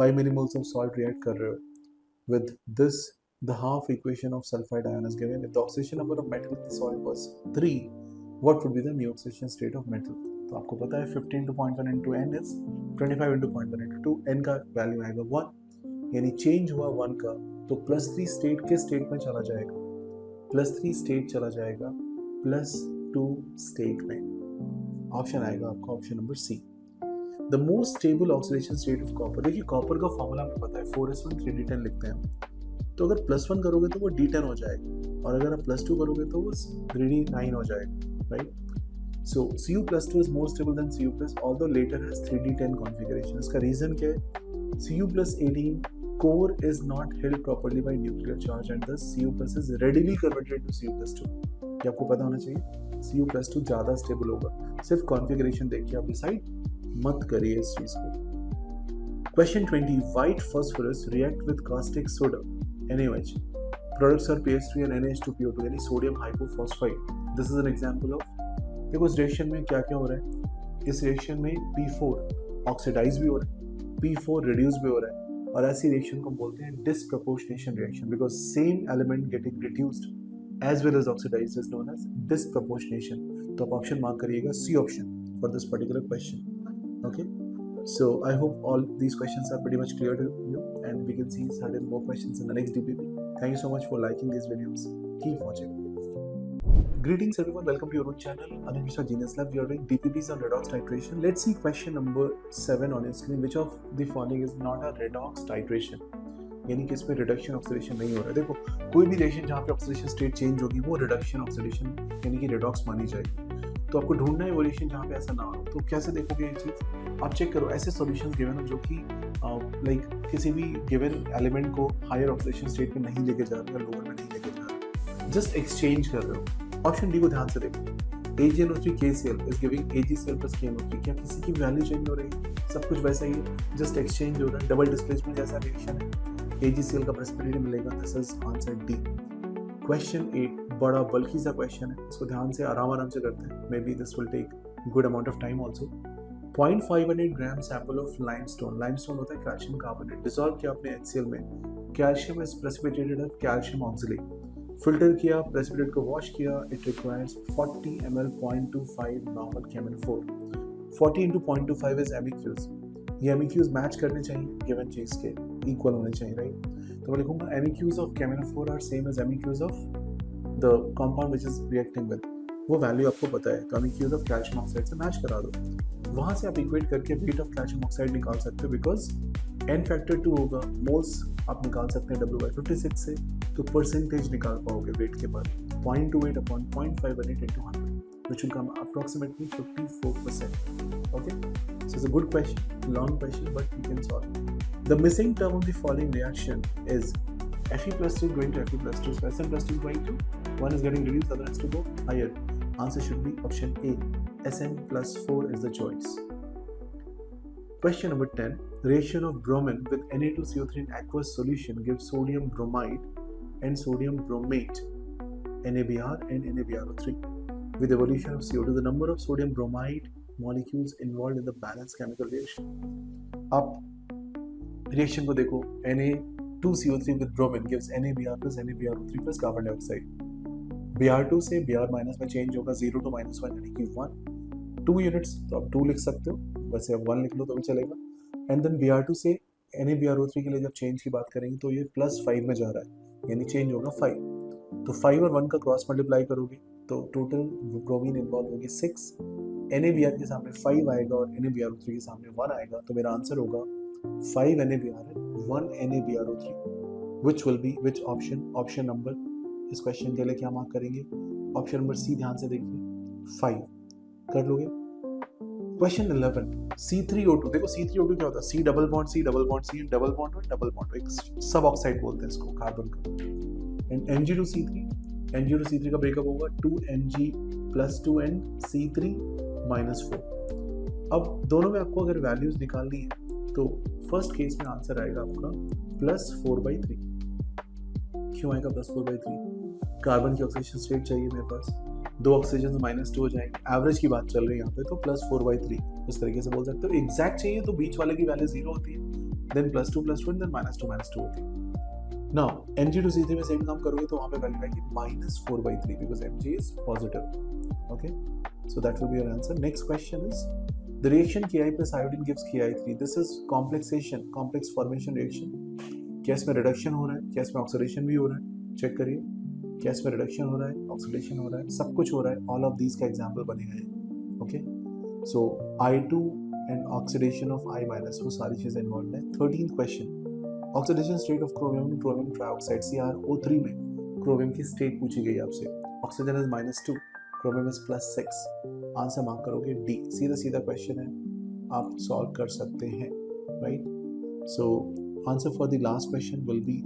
5 millimoles of salt react कर रहे हो. With this, the half equation of sulfide ion is given. If the oxidation number of metal in the salt was 3, what would be the new oxidation state of metal? तो आपको पता है 50 into 0.1 into n is 25 into 0.1 into 2. n का value आएगा 1, यानी change हुआ 1 का, तो +3 स्टेट किस स्टेट में चला जाएगा? +3 स्टेट चला जाएगा +2 स्टेट में. ऑप्शन आएगा आपका option number C. The most stable oxidation state of copper. देखिए कॉपर का फॉर्मूला हमें पता है 4s1 3d10 लिखते हैं हम. तो अगर +1 करोगे तो वो d10 हो जाएगा, और अगर आप +2 करोगे तो वो 3d9 हो जाएगा, right? So Cu+2 is more stable than Cu+, although later has 3d10 configuration. इसका रीजन क्या है? Cu+18 core is not held properly by nuclear charge and thus Cu+ is readily converted to Cu+2. ये आपको पता होना चाहिए. Cu+2 ज़्यादा stable होगा. सिर्फ कॉन्फ़िगरेशन देखिए, आप डिसाइड मत करिए इस चीज़ को. Question 20. White phosphorus react with caustic soda NaOH. Products are PH3 and NH2PO2 यानी sodium hypophosphite. This is an example of. देखो इस रिएक्शन में क्या क्या हो रहा है? इस रिएक्शन में P4 ऑक्सीडाइज भी हो रहा है, P4 रिड्यूस भी हो रहा है, और ऐसी रिएक्शन को बोलते हैं disproportionation reaction, because same element getting reduced as well as oxidised is known as disproportionation. तो आप ऑप्शन मार्क करिएगा C option for this particular question. Okay, So I hope all these questions are pretty much clear to you, and we can see certain more questions in the next DPP. Thank you so much for liking these videos. Keep watching. Greetings everyone, welcome to your own channel, Anuj Mishra Genius Lab. We are doing DPPs on redox titration. Let's see question number 7 on your screen. Which of the following is not a redox titration? यानी कि इसमें reduction oxidation नहीं हो रहा है. देखो, कोई भी रिएक्शन जहाँ पे ऑक्सीडेशन स्टेट चेंज होगी वो रिडक्शन ऑक्सीडेशन यानी कि रिडॉक्स मानी जाएगी. तो आपको ढूंढना है वो रिएक्शन जहाँ पे ऐसा ना हो. तो कैसे देखोगे ये चीज़? आप चेक करो ऐसे सॉल्यूशंस गिवन हो जो कि लाइक किसी भी गिवन एलिमेंट को हायर ऑक्सीडेशन स्टेट में नहीं लेके जा रहे हो, लोअर में नहीं लेके जा रहे हो, जस्ट एक्सचेंज कर रहे हो. ऑप्शन डी को ध्यान से देखो. AgNO3 KCl is giving AgCl plus KNO3. क्या किसी की वैल्यू चेंज हो रही है? सब कुछ वैसा ही है, जस्ट एक्सचेंज हो रहा है. डबल डिस्प्लेसमेंट जैसा रिएक्शन है. AgCl का प्रेसिपिटेट मिलेगा. This is answer D. Question 8 बड़ा बल्कि सा क्वेश्चन है, इसको ध्यान से आराम से करते हैं. May be this will take good amount of time also. 0.58 gram sample of limestone. Limestone होता है कैल्शियम कार्बोनेट. डिसॉल्व किया आपने HCl में. Calcium is precipitated at calcium oxalate. Filter किया, प्रेसिपिटेट को वॉश किया. It requires 40 ml 0.25 normal KMnO4. 40 into 0.25 is MEQs. ये MEQs match करने चाहिए गिवन चीज के, इक्वल होने चाहिए, राइट? तो मैं लिखूंगा MEQs of KMnO4 are same as MEQs of the compound which is reacting with. वो वैल्यू आपको पता है, तो MEQs of कैल्शियम ऑक्साइड से मैच करा दो. वहां से आप इक्वेट करके वेट ऑफ कैल्शियम ऑक्साइड निकाल सकते हो, बिकॉज n फैक्टर 2 होगा. मोल्स आप निकाल सकते हैं W/56 से, तो परसेंटेज निकाल पाओगे वेट के बाद. 0.28 upon 0.58 into 100, which will come approximately 54%. Okay, so it's a good question, long question, but you can solve. The missing term of the following reaction is Fe+2 going to Fe+2, so Sn+2 is going to, one is getting reduced, other has to go higher. Answer should be option A. Sn+4 is the choice. Question number 10. Reaction of bromine with Na2CO3 in aqueous solution gives sodium bromide and sodium bromate, NaBr and NaBrO3. With evolution of CO2, the number of sodium bromide molecules involved in the balanced chemical reaction. आप reaction को देखो. Na2CO3 with bromine gives NaBr plus NaBrO3 plus carbon dioxide. Br2 से Br minus में change होगा 0 to -1 यानी कि 1. 2 units तो आप 2 लिख सकते हो, वैसे आप 1 लिख लो तो भी चलेगा. एंड देन Br2 से NaBrO3 के लिए जब चेंज की बात करेंगे तो ये +5 में जा रहा है, यानी चेंज होगा 5. तो 5 और 1 का क्रॉस मल्टीप्लाई करोगे तो टोटल ब्रोमीन इन्वॉल्व होगी 6. NaBr के सामने 5 आएगा और NaBrO3 के सामने 1 आएगा, तो मेरा आंसर होगा 5 NaBr and 1 NaBrO3. Which will be which option? Option number, इस क्वेश्चन के लिए क्या मार्क करेंगे? Option number C. ध्यान से देखिए, 5 कर लोगे. क्वेश्चन 11. C3O2. देखो C3O2 क्या होता है? C double bond C double bond C double bond और डबल बॉन्ड, एक सब ऑक्साइड बोलते हैं इसको, कार्बन का. एंड Mg2C3 का ब्रेकअप होगा 2Mg+2 C3 -4. अब दोनों में आपको अगर वैल्यूज निकालनी है तो फर्स्ट केस में आंसर आएगा आपका +4/3. क्यों आएगा +4/3? कार्बन की ऑक्सीडेशन स्टेट चाहिए मेरे पास, 2 ऑक्सीजन -2 हो जाएंगे. एवरेज की बात चल रही है यहाँ पे, तो +4/3 इस तरीके से बोल सकते हो. एग्जैक्ट चाहिए तो बीच वाले की वैल्यू 0 होती है, देन +2 +2 देन -2 होती है. नाउ Mg2C3 में सेम काम करोगे तो वहाँ पे वैल्यू आएगी -4/3 because Mg is positive. Okay, so that will be your answer. Next question is the reaction Ki plus iodine gives Ki3. This is complexation, complex formation reaction. क्या इसमें reduction हो रहा है, क्या इसमें ऑक्सीडेशन भी हो रहा है? चेक करिए, क्या इसमें रिडक्शन हो रहा है, ऑक्सीडेशन हो रहा है, सब कुछ हो रहा है. ऑल ऑफ दीज का एग्जांपल बने हैं. Okay, so I2 and oxidation of I- वो सारी चीजें इन्वॉल्व है. 13th question. Oxidation state of chromium trioxide CrO3 में क्रोमियम की स्टेट पूछी गई आपसे. Oxygen is -2, chromium is +6. Answer mark करोगे डी. सीधा क्वेश्चन है, आप सॉल्व कर सकते हैं, right? So answer for the last question will be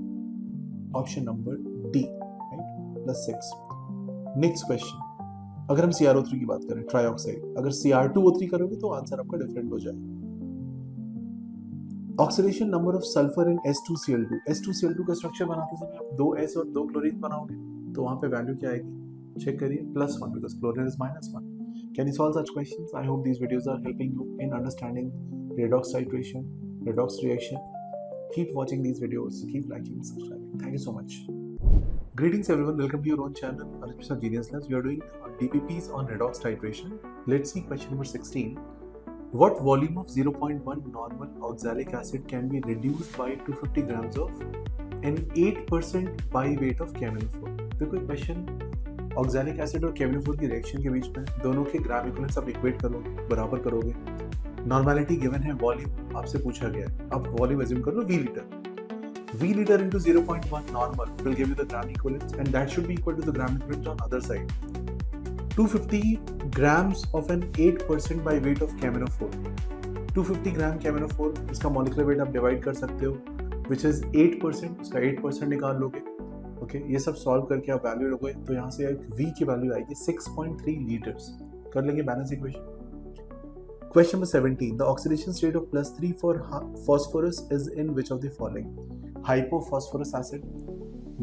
option number D, right, +6. Next question. अगर हम CrO3 की बात करें, ट्राइऑक्साइड, अगर Cr2O3 करोगे तो आंसर आपका डिफरेंट हो जाएगा. Oxidation number of sulphur in S2Cl2. S2Cl2 का स्ट्रक्चर बनाते समय आप 2 S और 2 क्लोरीन बनाओगे तो वहां पे वैल्यू क्या आएगी? चेक करिए, +1 because chlorine is -1. Can you solve such questions? I hope these videos are helping you in understanding redox titration, redox reaction. Keep watching these videos, keep liking, subscribing. Thank you so much. Greetings everyone, welcome to your own channel, Anuj Mishra Genius Labs. We are doing DPPs on redox titration. Let's see question number 16. What volume of 0.1 normal oxalic acid can be reduced by 250 grams of an 8% by weight of caminophore? देखो question oxalic acid और कैमिनोफोर की reaction के बीच में दोनों के ग्राम equivalence आप equate करोगे, बराबर करोगे। नॉर्मेलिटी गिवन है, वॉल्यूम आपसे पूछा गया है। अब वॉल्यूम अज्यूम कर लो V litre. V liter into 0.1 normal will give you the gram equivalent, and that should be equal to the gram equivalent on other side. 250 grams of an 8% by weight of caminophore. 250 ग्राम कैमिनोफोर, इसका molecular weight आप divide कर सकते हो, which is 8%, उसका 8% निकाल लोगे। Okay, ये सब सॉल्व करके आप वैल्यू लोगे तो यहाँ से एक V की वैल्यू आएगी 6.3 लीटर्स। कर लेंगे balance equation. Question number 17. The oxidation state of +3 for phosphorus is in which of the following? Hypophosphorus acid,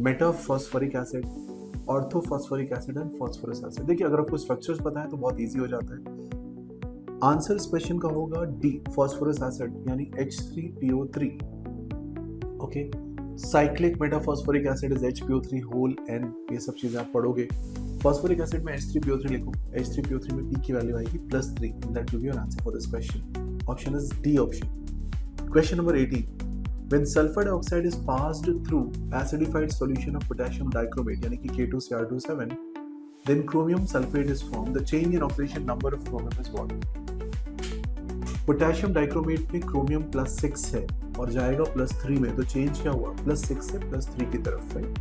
metaphosphoric acid, orthophosphoric acid and phosphorus acid. देखिए अगर आपको स्ट्रक्चर्स पता है तो बहुत इजी हो जाता है। आंसर इस क्वेश्चन का होगा डी, फास्फोरस एसिड यानी H3PO3। Okay, cyclic metaphosphoric acid is HPO3 whole N, ये सब चीजें आप पढ़ोगे। फास्फोरिक एसिड में H3PO3 लिखो, H3PO3 में P की वैल्यू आएगी +3, and that will be your answer for this question. Option is D option. Question number 18. When sulfur dioxide is passed through acidified solution of potassium dichromate यानी कि K2Cr27, then chromium sulfate is formed. The change in oxidation number of chromium is what? Potassium dichromate में chromium +6 है और जाएगा +3 में, तो change क्या हुआ? +6 से +3 की तरफ। Right.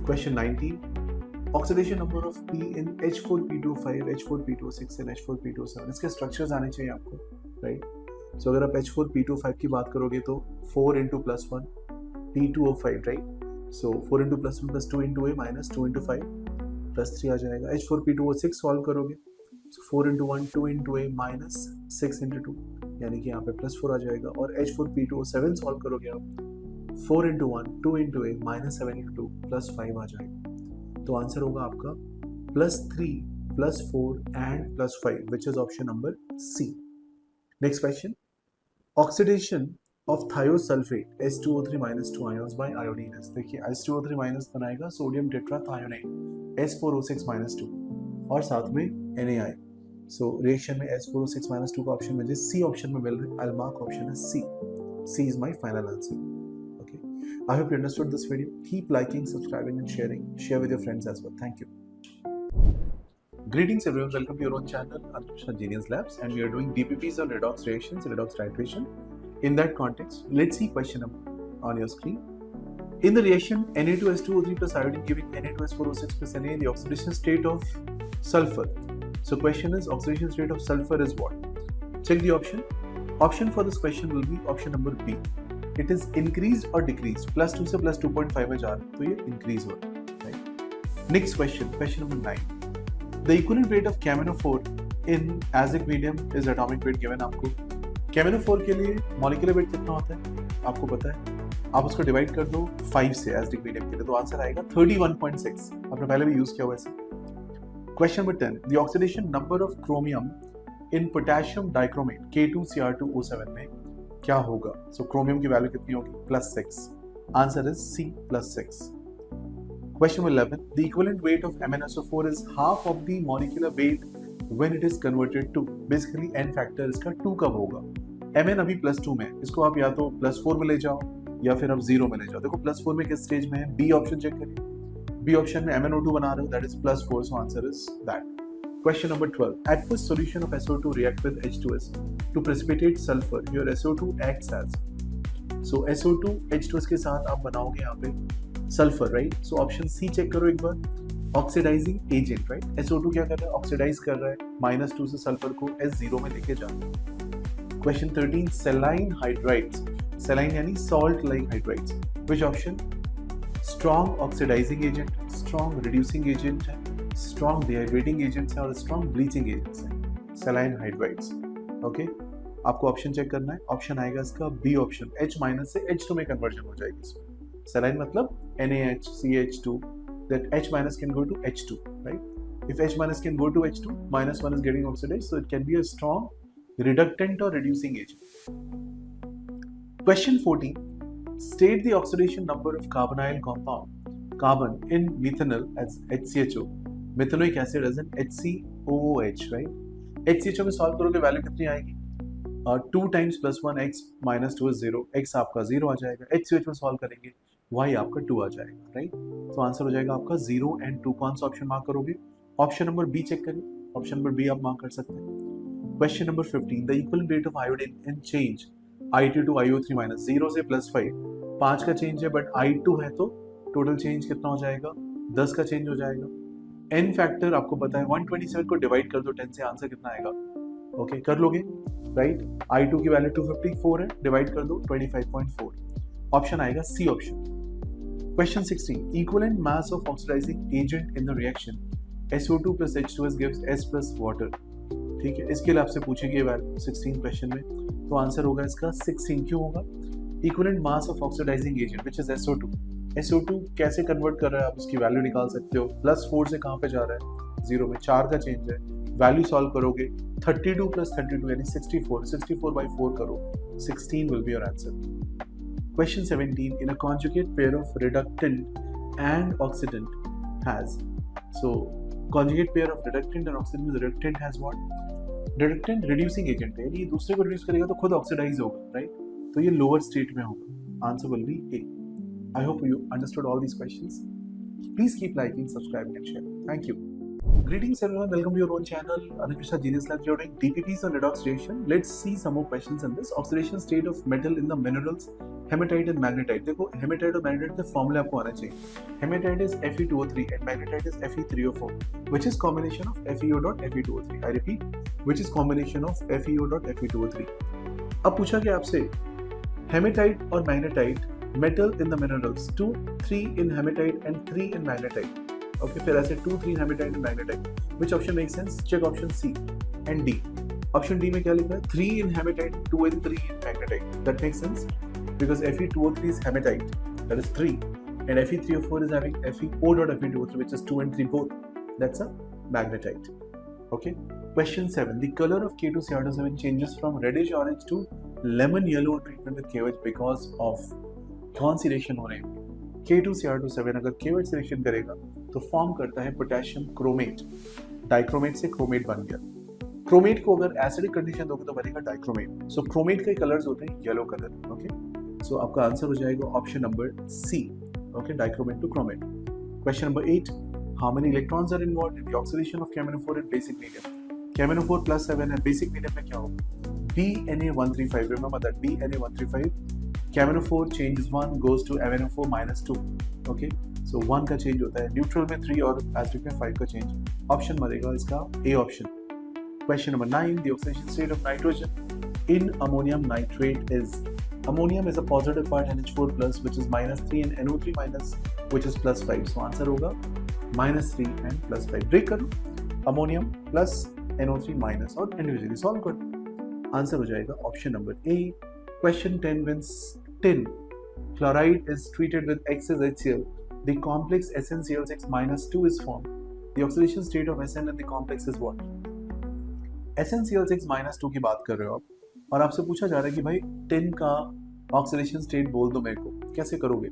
Question 19. Oxidation number of P in H4P2O5, H4P2O6 and H4P2O7, इसके स्ट्रक्चर्स आने चाहिए आपको। राइट। सो अगर आप H4P2O5 की बात करोगे तो 4 into +1 P2O5, right. So 4 into +1 + 2 into A minus 2 into 5 +3 आ जाएगा। H4P2O6 सॉल्व करोगे, so 4 into 1 2 into A minus 6 into 2, यानी कि यहाँ पे +4 आ जाएगा। और H4P2O7 सॉल्व करोगे आप 4 into 1 2 into A minus 7 into 2 +5 आ जाएगा। तो आंसर होगा आपका +3 +4 and +5, which is option number C. Next question. Oxidation of thiosulfate H2O3 minus 2 ions by iodine is, देखिए H2O3 minus बनाएगा सोडियम टेट्राथायोनाइट S4O6 minus 2 और साथ में NaI। सो रिएक्शन में S4O6 minus 2 का ऑप्शन मुझे C ऑप्शन में मिल रहा है। I'll mark option as C. C is my final answer. Okay. I hope you understood this video. Keep liking, subscribing and sharing. Share with your friends as well. Thank you. Greetings everyone, welcome to your own channel, Krishna Genius Labs, and we are doing DPPs on redox reactions, redox titration. In that context, let's see question number on your screen. In the reaction Na2S2O3 plus iodine giving Na2S4O6 plus Na, the oxidation state of sulfur. So question is, oxidation state of sulfur is what? Check the option. Option for this question will be option number B. It is increased or decreased. +2 से +2.5 में जा रहा है तो ये increase हो रहा है, right? Next question, question number 9. The equivalent weight of caminophore in acidic medium is atomic weight given आपको। caminophore के लिए molecular weight कितना होता है आपको पता है, आप उसको डिवाइड कर दो 5 से acidic medium के लिए, तो आंसर आएगा 31.6। आपने पहले भी यूज किया हुआ ऐसे। Question number 10. The oxidation number of chromium in potassium dichromate K2Cr2O7 में क्या होगा? So chromium की वैल्यू कितनी होगी? +6। Answer is C +6। Question number 11. The equivalent weight of MnSO4 is half of the molecular weight when it is converted to. Basically n factor इसका 2 कब होगा? Mn अभी +2 में, इसको आप या तो +4 में ले जाओ या फिर आप 0 में ले जाओ। देखो +4 में किस स्टेज में है? B ऑप्शन चेक करिए। B ऑप्शन में MnO2 बना रहे हो, that is +4, so answer is that. Question number 12. Aqueous solution of SO2 react with H2S to precipitate sulfur. Your SO2 acts as. So SO2 H2S के साथ आप बनाओगे यहाँ पे sulphur, right. So option C check करो एक बार। Oxidising agent, right. SO2 क्या कर रहा है? ऑक्सीडाइज कर रहा है, -2 से सल्फर को S0 में लेके जा रहा है। क्वेश्चन 13. सेलाइन हाइड्राइड्स, सेलाइन यानी salt like hydrides, which option? Strong oxidising agent, strong reducing agent है, स्ट्रॉन्ग डिहाइड्रेटिंग एजेंट्स है और स्ट्रॉन्ग ब्लीचिंग एजेंट्स हैं सेलाइन हाइड्राइड्स। ओके, आपको ऑप्शन चेक करना है। ऑप्शन आएगा इसका बी ऑप्शन, H- से H2 में कन्वर्जन हो जाएगी इसमें। Saline मतलब NaHCH2, that H- can go to H2, right? If H- can go to H2, -1 is getting oxidized, so it can be a strong reductant or reducing agent. Question 14. State the oxidation number of carbonyl compound carbon in methanol as HCHO, methanoic acid as an HCOOH, right? HCHO में solve करोगे value कितनी आएगी? 2 times plus 1 x minus 2 is 0, x आपका 0 आ जाएगा, h में solve करेंगे y आपका 2 आ जाएगा, राइट। तो आंसर हो जाएगा आपका 0 एंड 2। कौन सा ऑप्शन मार्क करोगे? ऑप्शन नंबर बी चेक करिए, ऑप्शन नंबर बी आप मार्क कर सकते हैं। Question number 15, the equal rate of iodine in change I2 to IO3 minus 0 से +5, 5 का चेंज है बट I2 है तो टोटल चेंज कितना हो जाएगा? 10 का चेंज हो जाएगा। n फैक्टर आपको पता है, 127 को डिवाइड कर दो 10 से, आंसर कितना आएगा? ओके कर लोगे, राइट। I2 की वैल्यू 254 है, डिवाइड कर दो 25.4, ऑप्शन आएगा C option. Question 16, equivalent mass of oxidising agent in the reaction SO2 plus H2S gives S plus water, ठीक है। इसके लिए आपसे पूछेगी वैल्यू 16 क्वेश्चन में, तो आंसर होगा इसका 16। क्यों होगा? Equivalent mass of oxidising agent which is SO2 कैसे कन्वर्ट कर रहा है आप उसकी वैल्यू निकाल सकते हो। +4 से कहाँ पे जा रहा है? 0 में, 4 का चेंज है, वैल्यू सॉल्व करोगे 32 + 32 यानी 64/4 करो, 16 will be your answer. Question 17, in a conjugate pair of reductant and oxidant has, so conjugate pair of reductant and oxidant means reductant has what? Reductant reducing agent है, ये दूसरे को reduce करेगा तो खुद ऑक्सीडाइज होगा, राइट। तो ये लोअर स्टेट में होगा, answer will B A. I hope you understood all these questions. Please keep liking, subscribing and sharing. Thank you. Greetings everyone, welcome to your own channel, Anikrishna Genius Lab. We are doing DPPs on redox reaction. Let's see some more questions on this. Oxidation state of metal in the minerals, hematite and magnetite. देखो hematite और magnetite के फॉर्मूले आपको आना चाहिए। Hematite is Fe2O3 and magnetite is Fe3O4, which is combination of FeO.Fe2O3. I repeat, which is combination of FeO.Fe2O3. अब पूछा गया आपसे hematite और magnetite, metal in the minerals, 2, 3 in hematite and 3 in magnetite. Okay, फिर ऐसे 2, 3 hematite and magnetite. Which option makes sense? Check option C and D. Option D में क्या लिखा है? 3 in hematite, 2 and 3 in magnetite. That makes sense because Fe2O3 is hematite, that is 3, and Fe3O4 is having FeO.Fe2O3, which is 2 and 3 both. That's a magnetite. Okay. Question 7. The color of K2Cr7 changes from reddish orange to lemon yellow treatment with KOH because of कौन सी reaction हो रही है? K2Cr7 अगर KOH से reaction करेगा तो form करता है पोटेशियम क्रोमेट, डाइक्रोमेट से क्रोमेट बन गया। क्रोमेट को अगर एसिडिक कंडीशन दोगे तो बनेगा डाइक्रोमेट। सो क्रोमेट के कलर्स होते हैं येलो कलर, ओके। सो आपका आंसर हो जाएगा option number C, okay, dichromate to chromate. Question number 8, how many electrons are involved in the oxidation of KMnO4 in basic medium? KMnO4 +7 है, बेसिक मीडियम में क्या होगा? BNA135, remember that, BNA135, KMnO4 changes 1 goes to MnO4 -2, okay, so 1 का change होता है, neutral में 3 और acidic में 5 का चेंज। ऑप्शन मरेगा इसका A option. Question number 9, the oxidation state of nitrogen in ammonium nitrate is, ammonium is a positive part NH4+ which is -3 and NO3- which is +5, so answer होगा -3 and +5। Break करो ammonium plus NO3- और individually solve करो, answer हो जाएगा option number A. Question 10, when tin chloride is treated with X as HCl, the complex SnCl6- is formed. The oxidation state of Sn in the complex is what? SnCl6- की बात कर रहे हो आप और आपसे पूछा जा रहा है कि भाई टिन का ऑक्सीडेशन स्टेट बोल दो मेरे को, कैसे करोगे?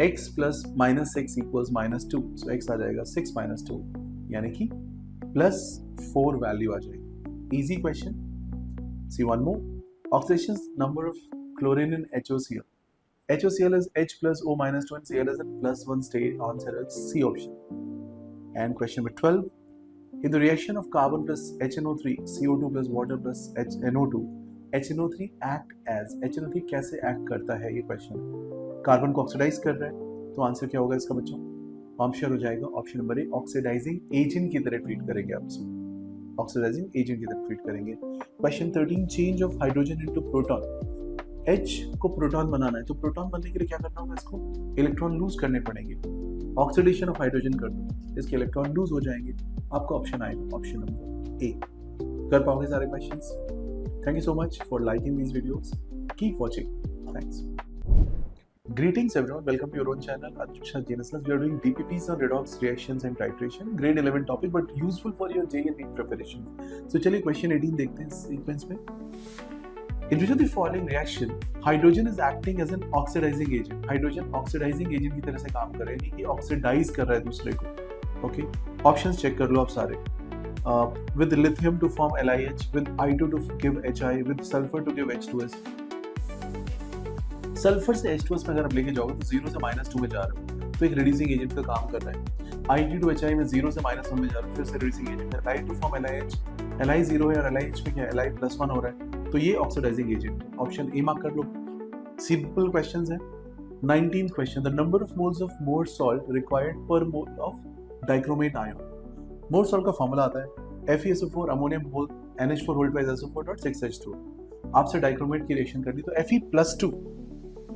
X + -6 = -2, so X आ जाएगा 6 - 2 यानी कि +4 वैल्यू आ जाएगी। Easy question. See one more. Oxidation number of chlorine in HOCl. HOCl is H + O - 2 and Cl is a +1 state. Answer is C option. And question number 12. In the reaction of carbon plus HNO3, CO2 plus water plus HNO2, HNO3 act as, HNO3 कैसे act करता है? ये question carbon को oxidise कर रहा है, तो answer क्या होगा इसका बच्चों? ऑप्शन हो जाएगा option number A, oxidising agent की तरह ट्रीट करेंगे आपसे, ऑक्सीडाइजिंग एजेंट की तरह ट्रीट करेंगे। Question 13, change of hydrogen into proton. H को प्रोटॉन बनाना है तो प्रोटॉन बनने के लिए क्या करना होगा? इसको इलेक्ट्रॉन लूज करने पड़ेंगे, ऑक्सीडेशन ऑफ हाइड्रोजन कर दो, इसके इलेक्ट्रॉन लूज हो जाएंगे, आपका ऑप्शन आएगा ऑप्शन नंबर ए। कर पाओगे सारे questions? Thank you so much for liking these videos, keep watching, thanks. Greetings everyone, welcome to your own channel, Anikrishna Genius Lab. We are doing DPPs on redox reactions and titration, grade 11 topic but useful for your JEE and NEET preparation. So चलिए question 18 देखते हैं sequence में। In which of the following reaction hydrogen is acting as an oxidizing agent? Hydrogen oxidizing agent की तरह से काम कर रहा है, यानी कि ऑक्सीडाइज कर रहा है दूसरे को, ओके। ऑप्शंस चेक कर लो आप सारे। with lithium to form LiH, with I2 to give Hi, with sulfur to give H2S. Sulphur से H2S में अगर आप लेके जाओगे तो 0 से -2 में जा रहे हो, तो एक रिड्यूसिंग एजेंट का काम कर रहा है। I2 to Hi में 0 से -1 में जा रहे हो, फिर से रिड्यूसिंग एजेंट है। Li to form LiH, Li 0 है और LiH में क्या है, Li +1 हो रहा है, तो ये ऑक्सीडाइजिंग एजेंट है। ऑप्शन ए मार्क कर लो। सिंपल क्वेश्चंस है। 19th question, the number of moles of Mohr salt required per mole of dichromate ion. Mohr salt का फॉर्मूला आता है Fe(SO4) ammonium whole NH4 hold by SO4.6H2। आपसे dichromate की reaction करनी, तो Fe+2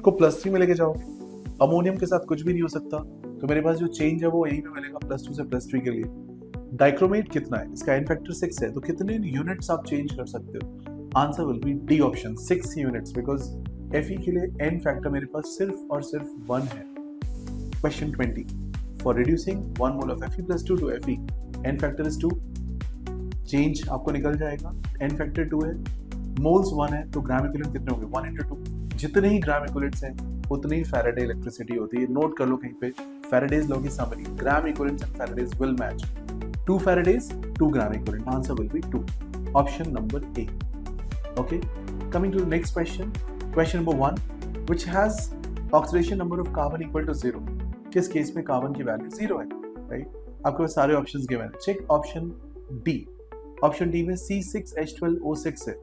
को +3 में लेके जाओ। अमोनियम के साथ कुछ भी नहीं हो सकता, तो मेरे पास जो चेंज है वो यहीं पे मिलेगा +2 से +3 के लिए। डाइक्रोमेट कितना है, इसका n फैक्टर 6 है, तो कितने यूनिट्स आप चेंज कर सकते हो? Answer will B D option, 6 units, because Fe के लिए n फैक्टर मेरे पास सिर्फ और सिर्फ 1 है। Question 20, for reducing 1 mole of Fe+2 to Fe, n factor is 2, change आपको निकल जाएगा, n फैक्टर 2 है, मोल्स 1 है, तो ग्राम इक्विवेलेंट कितने होंगे, 1 × 2। जितने ही ग्राम इक्विवेलेंट्स हैं उतनी ही फैराडे इलेक्ट्रिसिटी होती है। नोट कर लो कहीं पे, फैराडेज लॉ की summary, gram equivalents and faradays will match. 2 faradays 2 gram equivalent, answer will be 2, option number A. Okay, coming to the next question, question number 1, which has oxidation number of carbon equal to 0। किस case में carbon की value 0 है, right? आपके पास सारे options given है, check option D. Option D में C6H12O6 है,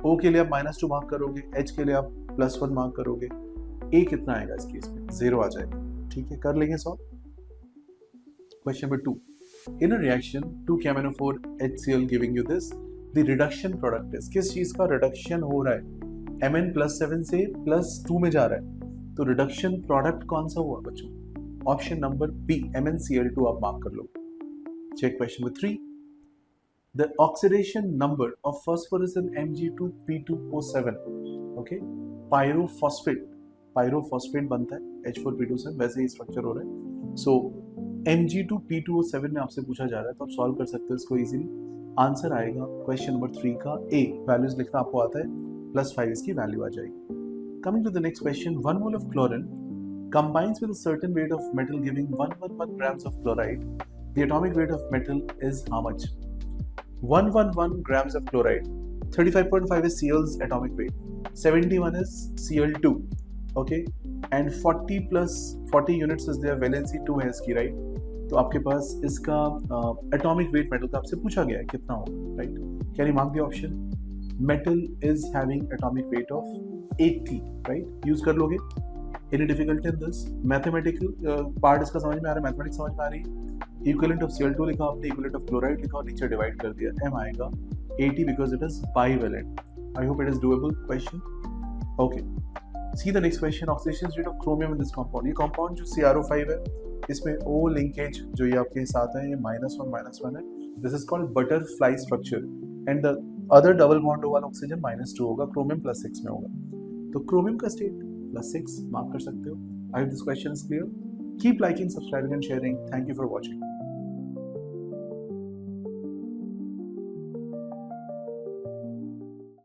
O के लिए आप -2 मार्क करोगे, H के लिए आप +1 मार्क करोगे, A कितना आएगा इस केस में, 0 आ जाएगा। ठीक है, कर लेंगे solve. Question number 2, in a reaction 2KMnO4 HCl giving you this, the reduction product is, किस चीज का रिडक्शन हो रहा है, Mn+7 से +2 में जा रहा है, तो रिडक्शन प्रोडक्ट कौन सा हुआ बच्चों? ऑप्शन नंबर बी, MnCl2 आप मार्क कर लो। Check question number 3, the oxidation number of phosphorus in Mg2P2O7, okay, pyrophosphate बनता है H4P2 वैसे ही स्ट्रक्चर हो रहा है। सो Mg2P2O7 में आपसे पूछा जा रहा है, तो आप सॉल्व कर सकते हो इसको इजीली। आंसर आएगा क्वेश्चन नंबर 3 का ए, वैल्यूज लिखना आपको आता है, +5 इसकी वैल्यू आ जाएगी। Coming to the next question, 1 mole of chlorine combines with a certain weight of metal giving 111 grams of chloride. The atomic weight of metal is how much? 111 grams of chloride, 35.5 is Cl's atomic weight, 71 is Cl2, okay, and 40 plus 40 units is their valency 2 है इसकी, right? तो आपके पास इसका atomic weight metal का आपसे पूछा गया है कितना होगा, right? Can you mark the option? Metal is having atomic weight of 80, right? Use कर लोगे। Any difficulty in this? Mathematical part इसका समझ में आ रहा है, मैथमेटिक्स समझ में आ रही है। इक्विवेलेंट ऑफ Cl2 लिखा आपने, इक्विवेलेंट ऑफ क्लोराइड लिखा और नीचे डिवाइड कर दिया, m आएगा 80 because it is bivalent. I hope it is doable question. Okay, see the next question, oxidation state of chromium in this compound. ये कंपाउंड जो CrO5 है, इसमें O लिंकेज जो ये आपके साथ है, ये -1 है, this is called butterfly structure, and the other double bond वाला ऑक्सीजन -2 होगा, क्रोमियम +6 में होगा, तो क्रोमियम का स्टेट +6 मार्क कर सकते हो। I hope this question is clear. Keep liking, subscribing and sharing. Thank you for watching.